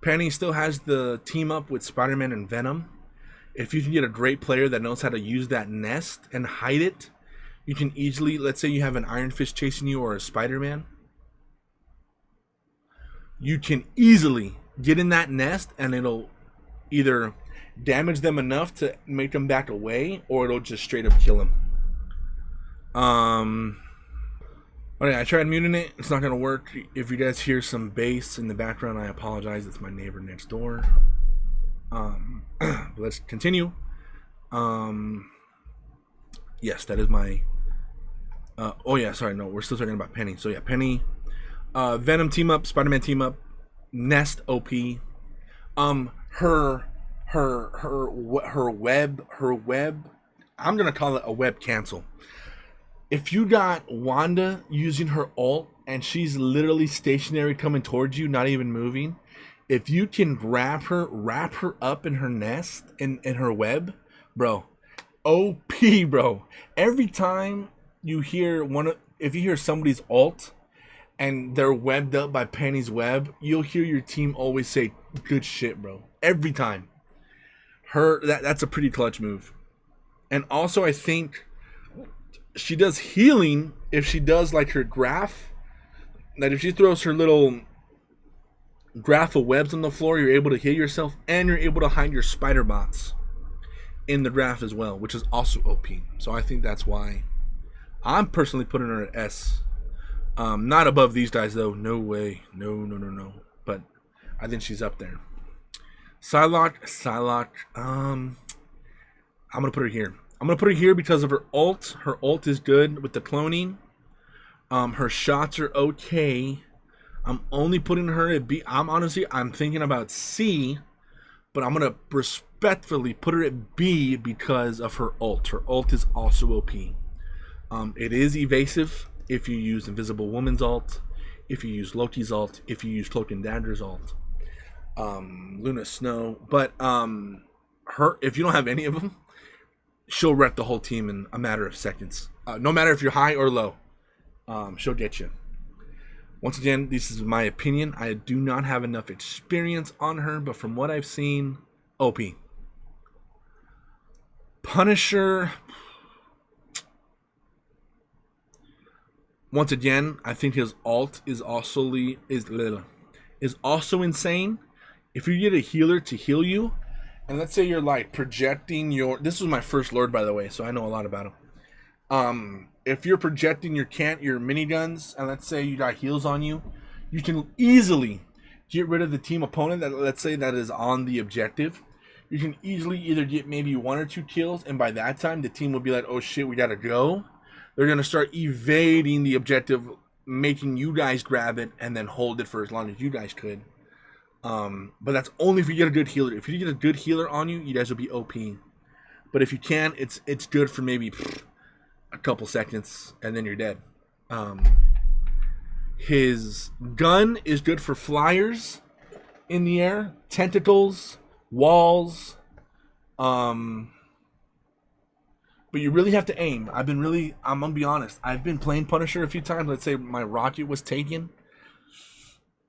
Penny still has the team up with Spider-Man and Venom. If you can get a great player that knows how to use that nest and hide it, you can easily, let's say you have an Iron Fist chasing you or a Spider-Man, you can easily get in that nest and it'll either damage them enough to make them back away, or it'll just straight up kill them. Okay, I tried muting it. It's not gonna work. If you guys hear some bass in the background, I apologize. It's my neighbor next door. But let's continue. Yes, that is my. Oh yeah, sorry. No, we're still talking about Penny. So yeah, Penny, Venom team up, Spider-Man team up, Nest OP. Her web. I'm gonna call it a web cancel. If you got Wanda using her ult and she's literally stationary coming towards you, not even moving, if you can grab her, wrap her up in her nest, in her web, bro, OP, bro. Every time you hear if you hear somebody's ult and they're webbed up by Penny's web, you'll hear your team always say, good shit, bro. Every time. That's a pretty clutch move. And also, I think she does healing if she does like her graph. That if she throws her little graph of webs on the floor, you're able to heal yourself and you're able to hide your spider bots in the graph as well, which is also OP. So I think that's why I'm personally putting her at S. Not above these guys though. No way. No. But I think she's up there. Psylocke. I'm gonna put her here. I'm going to put her here because of her ult. Her ult is good with the cloning. Her shots are okay. I'm only putting her at B. I'm thinking about C, but I'm going to respectfully put her at B because of her ult. Her ult is also OP. It is evasive if you use Invisible Woman's ult, if you use Loki's ult, if you use Cloak and Dagger's ult, Luna Snow. But if you don't have any of them, she'll wreck the whole team in a matter of seconds. No matter if you're high or low, she'll get you. Once again, this is my opinion. I do not have enough experience on her, but from what I've seen, OP. Punisher. Once again, I think his ult is also insane. If you get a healer to heal you, and let's say you're like projecting your. This was my first Lord, by the way, so I know a lot about him. If you're projecting your miniguns, and let's say you got heals on you, you can easily get rid of the team opponent that, let's say, that is on the objective. You can easily either get maybe 1 or 2 kills, and by that time the team will be like, oh shit, we gotta go. They're gonna start evading the objective, making you guys grab it and then hold it for as long as you guys could. But that's only if you get a good healer. If you get a good healer on you, you guys will be OP. But if you can, it's good for maybe a couple seconds and then you're dead. His gun is good for flyers in the air, tentacles, walls. But you really have to aim. I'm gonna be honest. I've been playing Punisher a few times. Let's say my rocket was taken.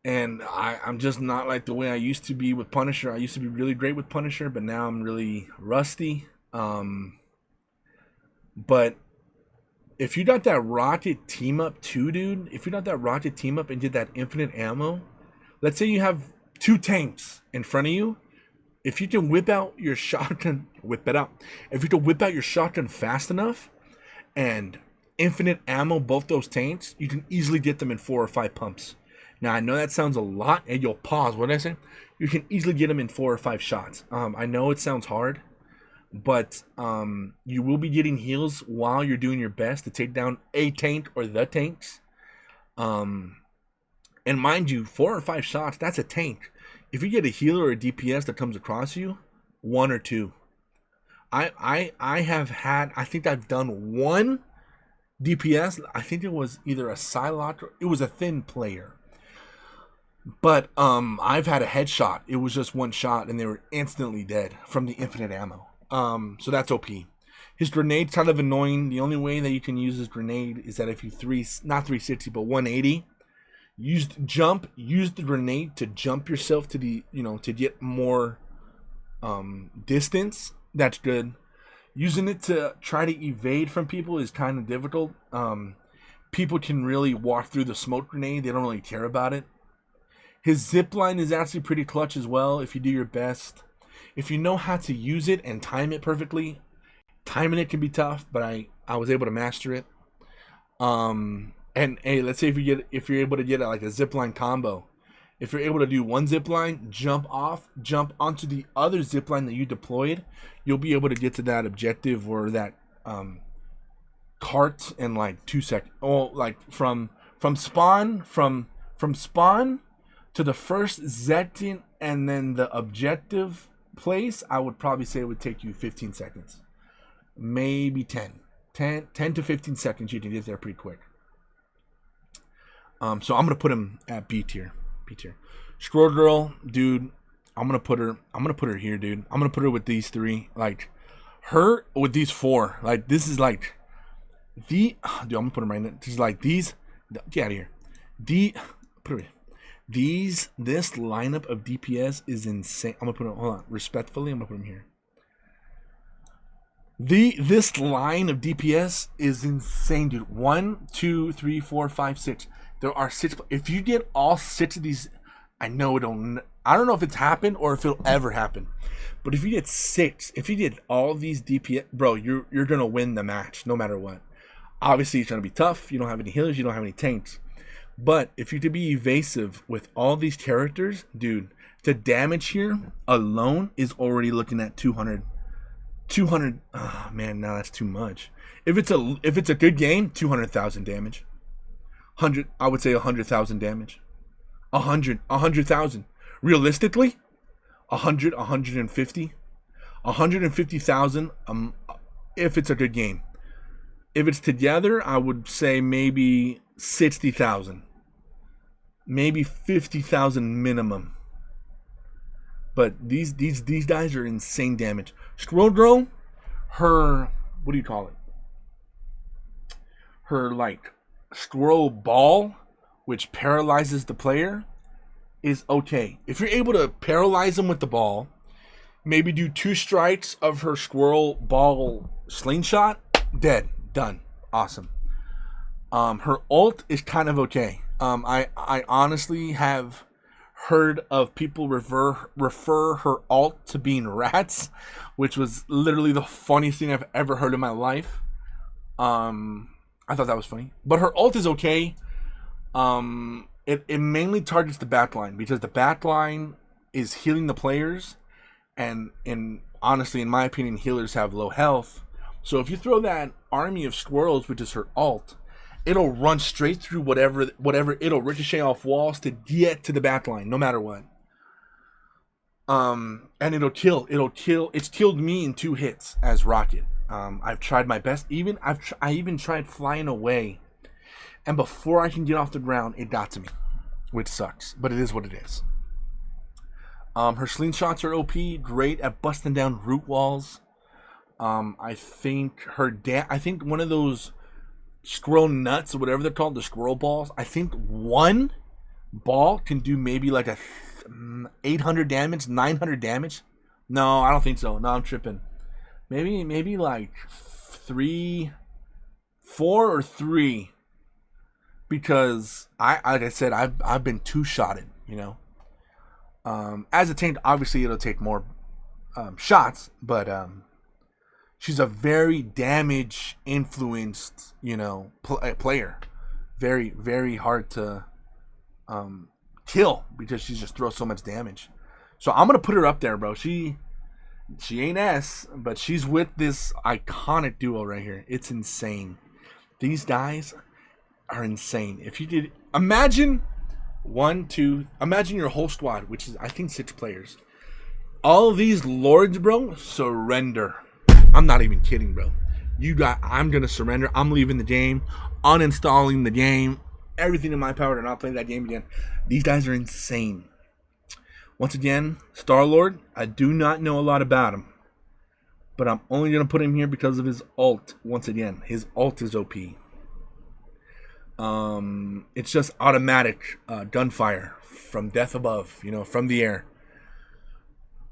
And I'm just not like the way I used to be with Punisher. I used to be really great with Punisher, but now I'm really rusty. But if you got that rocket team up too, dude, if you got that rocket team up and did that infinite ammo, let's say you have 2 tanks in front of you. If you can whip out your shotgun, If you can whip out your shotgun fast enough and infinite ammo both those tanks, you can easily get them in 4 or 5 pumps. Now, I know that sounds a lot, and you'll pause. What did I say? You can easily get them in 4 or 5 shots. I know it sounds hard, but you will be getting heals while you're doing your best to take down a tank or the tanks. And mind you, 4 or 5 shots, that's a tank. If you get a healer or a DPS that comes across you, 1 or 2. I think I've done 1 DPS. I think it was either a Psylocke or it was a thin player. But I've had a headshot. It was just 1 shot and they were instantly dead from the infinite ammo. So that's OP. His grenade's kind of annoying. The only way that you can use his grenade is that if you not 360 but 180, use the grenade to jump yourself to the, to get more distance. That's good. Using it to try to evade from people is kind of difficult. People can really walk through the smoke grenade. They don't really care about it. His zipline is actually pretty clutch as well if you do your best. If you know how to use it and time it perfectly, timing it can be tough, but I was able to master it. And hey, let's say if you're able to get like a zipline combo. If you're able to do 1 zipline, jump onto the other zipline that you deployed, you'll be able to get to that objective or that cart in like 2 seconds. Oh, like from spawn to the first Zetin and then the objective place, I would probably say it would take you 15 seconds. Maybe 10 to 15 seconds. You can get there pretty quick. So I'm going to put him at B tier. Squirrel Girl, dude, I'm going to put her here, dude. I'm going to put her with these 3. Like, her with these 4. Like, this is like, dude, I'm going to put them right in. This is like these, get out of here. This lineup of DPS is insane. I'm going to put them, hold on, respectfully, I'm going to put them here. This line of DPS is insane, dude. 1, 2, 3, 4, 5, 6. There are 6. If you get all 6 of these, I don't know if it's happened or if it'll ever happen. But if you get 6, if you get all these DPS, bro, you're gonna win the match no matter what. Obviously, it's gonna be tough. You don't have any healers. You don't have any tanks. But if you could be evasive with all these characters, dude, the damage here alone is already looking at 200. Oh man, now that's too much. If it's a good game, 200,000 damage. 100, I would say 100,000 damage. 100,000. Realistically, 100, 150. 150,000 if it's a good game. If it's together, I would say maybe 60,000. Maybe 50,000 minimum. But these guys are insane damage. Squirrel Girl, her, what do you call it? Her like squirrel ball, which paralyzes the player, is okay. If you're able to paralyze them with the ball, maybe do 2 strikes of her squirrel ball slingshot, dead, done, awesome. Her ult is kind of okay. I honestly have heard of people refer her ult to being rats, which was literally the funniest thing I've ever heard in my life. I thought that was funny. But her ult is okay. It mainly targets the backline because the backline is healing the players, and honestly, in my opinion, healers have low health. So if you throw that army of squirrels, which is her ult, it'll run straight through whatever. It'll ricochet off walls to get to the backline, no matter what. And it'll kill. It's killed me in 2 hits as Rocket. I've tried my best. I even tried flying away, and before I can get off the ground, it got to me, which sucks. But it is what it is. Her slingshots are OP, great at busting down root walls. I think I think one of those squirrel nuts or whatever they're called, the squirrel balls, I think 1 ball can do maybe like a 800 damage, 900 damage. No, I don't think so. No, I'm tripping. Maybe like 3 4 or 3, because like I said, I've been two-shotted. As a tank, obviously it'll take more shots, but she's a very damage influenced, player. Very, very hard to kill because she just throws so much damage. So I'm gonna put her up there, bro. She ain't S, but she's with this iconic duo right here. It's insane. These guys are insane. If you did imagine imagine your whole squad, which is I think 6 players. All these lords, bro, surrender. I'm not even kidding, bro. I'm gonna surrender. I'm leaving the game, uninstalling the game, everything in my power to not play that game again. These guys are insane. Once again, Star-Lord, I do not know a lot about him, but I'm only gonna put him here because of his ult. Once again, his ult is OP. It's just automatic gunfire from death above, from the air.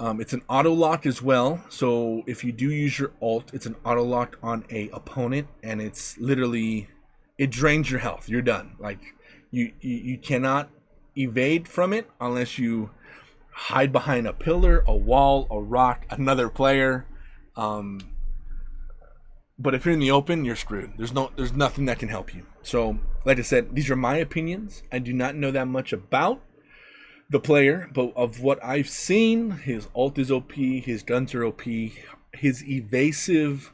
It's an auto lock as well, so if you do use your ult, it's an auto lock on a opponent, and it's literally, it drains your health. You're done. Like you cannot evade from it unless you hide behind a pillar, a wall, a rock, another player. But if you're in the open, you're screwed. There's nothing that can help you. So, like I said, these are my opinions. I do not know that much about the player, but of what I've seen, his ult is OP, his guns are OP, his evasive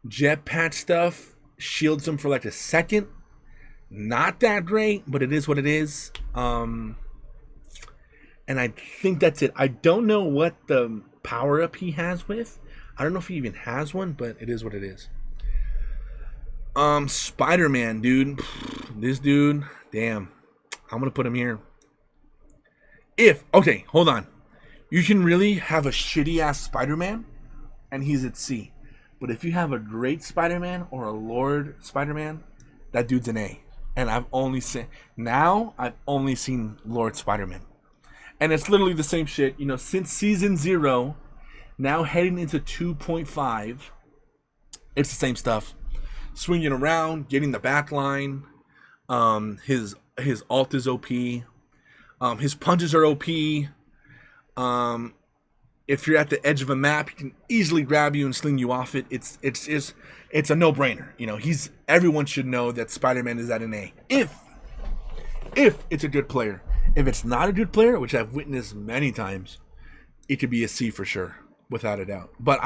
jetpack stuff shields him for like a second. Not that great, but it is what it is. And I think that's it. I don't know what the power up he has with. I don't know if he even has one, but it is what it is. Spider-Man, dude. This dude, damn. I'm gonna put him here. Okay, hold on. You can really have a shitty ass Spider-Man and he's at C. But if you have a great Spider-Man or a Lord Spider-Man, that dude's an A. And I've only seen Lord Spider-Man. And it's literally the same shit, since season 0, now heading into 2.5, it's the same stuff. Swinging around, getting the back line. His ult is OP. His punches are OP. If you're at the edge of a map, he can easily grab you and sling you off it. It's a no-brainer. Everyone should know that Spider-Man is at an A. If it's a good player. If it's not a good player, which I've witnessed many times, it could be a C for sure, without a doubt. But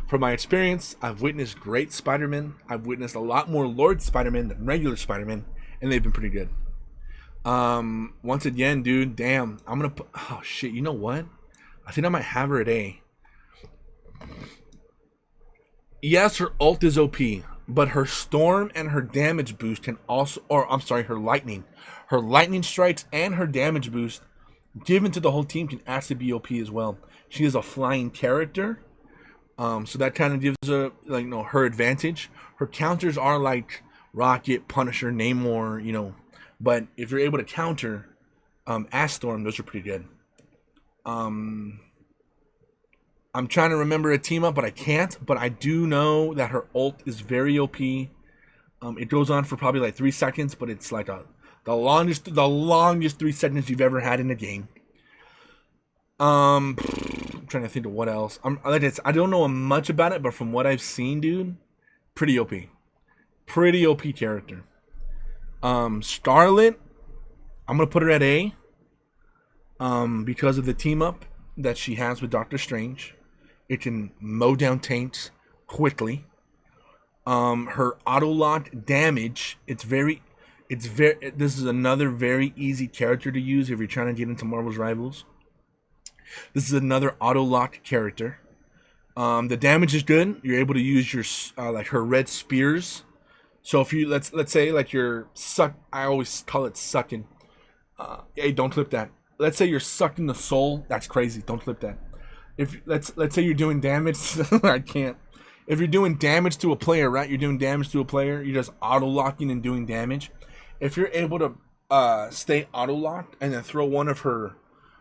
from my experience, I've witnessed great Spider-Man. I've witnessed a lot more Lord Spider-Man than regular Spider-Man, and they've been pretty good. Once again, dude, damn, I'm gonna put, oh shit, you know what? I think I might have her at A. Yes, her ult is OP, but her storm and her damage boost can also, her lightning. Her lightning strikes and her damage boost given to the whole team can actually be OP as well. She is a flying character, so that kind of gives her, her advantage. Her counters are like Rocket, Punisher, Namor, but if you're able to counter Ash Storm, those are pretty good. I'm trying to remember a team up, but I can't. But I do know that her ult is very OP. It goes on for probably like 3 seconds, but it's like the longest 3 seconds you've ever had in a game. I'm trying to think of what else. I don't know much about it, but from what I've seen, dude, pretty OP. Pretty OP character. Scarlet, I'm gonna put her at A. Because of the team up that she has with Doctor Strange. It can mow down tanks quickly. Her auto lock damage, this is another very easy character to use if you're trying to get into Marvel's Rivals. This is another auto lock character. The damage is good. You're able to use your her red spears. So if you let's say like you're I always call it sucking. Hey, don't clip that. Let's say you're sucking the soul. That's crazy. Don't clip that. If let's say you're doing damage. I can't. If you're doing damage to a player, right? You're doing damage to a player. You're just auto locking and doing damage. If you're able to stay auto locked and then throw one of her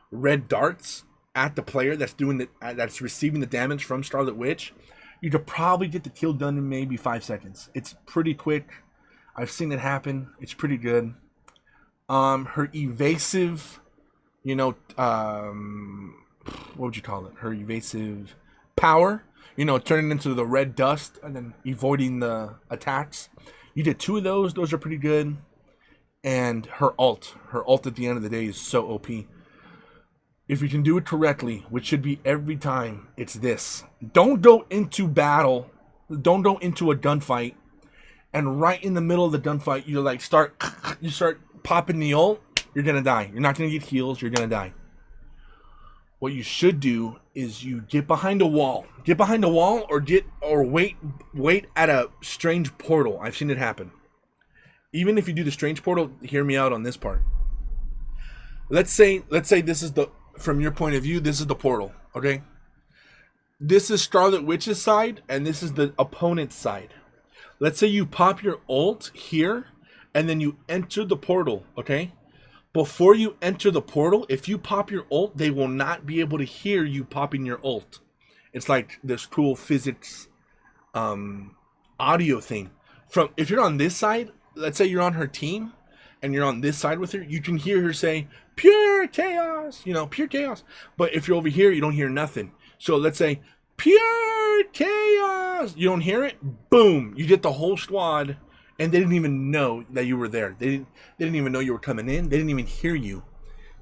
red darts at the player that's receiving the damage from Scarlet Witch, you could probably get the kill done in maybe 5 seconds. It's pretty quick. I've seen it happen. It's pretty good. Her evasive, what would you call it? Her evasive power, turning into the red dust and then avoiding the attacks. You did 2 of those. Those are pretty good. And her ult at the end of the day is so OP. If you can do it correctly, which should be every time, it's this. Don't go into battle. Don't go into a gunfight. And right in the middle of the gunfight, you start popping the ult. You're going to die. You're not going to get heals. You're going to die. What you should do is you get behind a wall. Get behind a wall or wait at a strange portal. I've seen it happen. Even if you do the strange portal, hear me out on this part. Let's say this is from your point of view, this is the portal, okay? This is Scarlet Witch's side, and this is the opponent's side. Let's say you pop your ult here, and then you enter the portal, okay? Before you enter the portal, if you pop your ult, they will not be able to hear you popping your ult. It's like this cool physics audio thing. If you're on this side, let's say you're on her team, and you're on this side with her, you can hear her say, pure chaos, pure chaos. But if you're over here, you don't hear nothing. So let's say, pure chaos. You don't hear it? Boom. You get the whole squad, and they didn't even know that you were there. They didn't even know you were coming in. They didn't even hear you.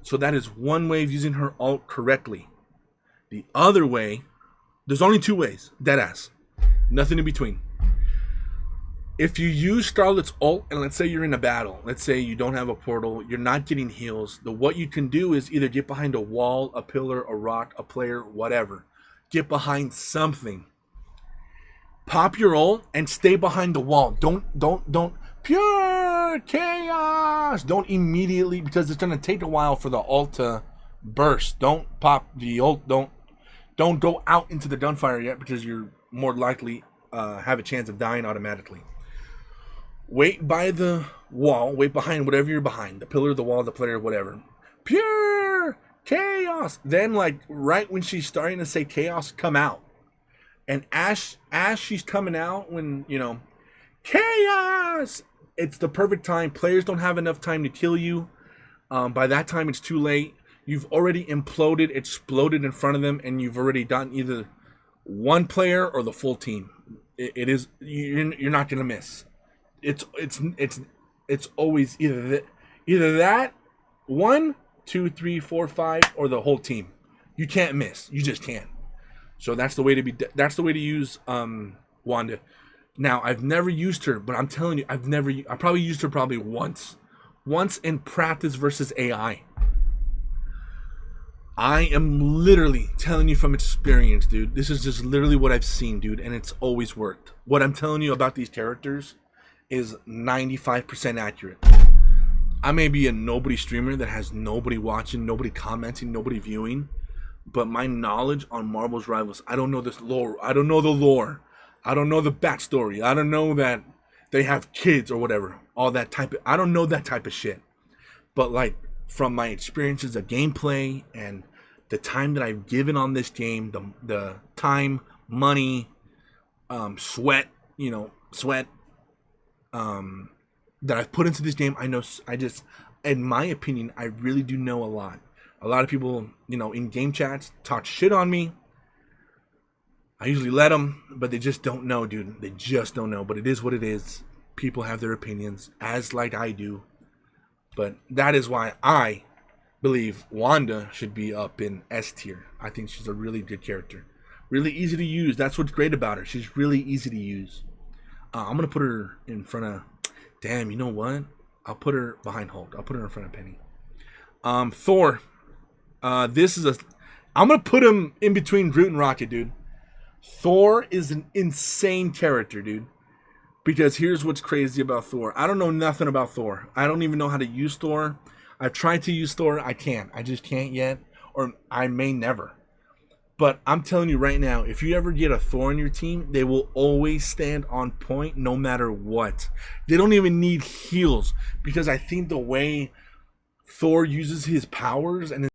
So that is one way of using her ult correctly. The other way, there's only 2 ways. Deadass. Nothing in between. If you use Scarlet's ult, and let's say you're in a battle, let's say you don't have a portal, you're not getting heals, what you can do is either get behind a wall, a pillar, a rock, a player, whatever. Get behind something. Pop your ult and stay behind the wall. Don't pure chaos. Don't immediately, because it's going to take a while for the ult to burst. Don't pop the ult. Don't go out into the gunfire yet, because you're more likely have a chance of dying automatically. Wait by the wall. Wait behind whatever you're behind. The pillar, the wall, the player, whatever. Pure chaos. Then, right when she's starting to say chaos, come out. And as she's coming out, when, chaos, it's the perfect time. Players don't have enough time to kill you. By that time, it's too late. You've already exploded in front of them, and you've already done either one player or the full team. You're not going to miss. It's always either that 1, 2, 3, 4, 5, or the whole team. You can't miss. You just can't. So that's the way to use Wanda. Now, I've never used her, but I'm telling you, I probably used her once in practice versus AI. I am literally telling you from experience, dude. This is just literally what I've seen, dude, and it's always worked. What I'm telling you about these characters is 95% accurate. I may be a nobody streamer that has nobody watching, nobody commenting, nobody viewing, but my knowledge on Marvel's Rivals, I don't know this lore. I don't know the lore. I don't know the backstory. I don't know that they have kids or whatever. I don't know that type of shit. But from my experiences of gameplay and the time that I've given on this game, the time, money, sweat, that I've put into this game, in my opinion, I really do know a lot. A lot of people, in game chats talk shit on me. I usually let them, but they just don't know, dude. They just don't know. But it is what it is. People have their opinions, as I do. But that is why I believe Wanda should be up in S tier. I think she's a really good character. Really easy to use. That's what's great about her. She's really easy to use. I'm going to put her in front of... Damn, you know what? I'll put her behind Hulk. I'll put her in front of Penny. Thor. I'm going to put him in between Groot and Rocket, dude. Thor is an insane character, dude. Because here's what's crazy about Thor. I don't know nothing about Thor. I don't even know how to use Thor. I've tried to use Thor. I can't. I just can't yet. Or I may never. But I'm telling you right now, if you ever get a Thor on your team, they will always stand on point no matter what. They don't even need heals. Because I think the way Thor uses his powers and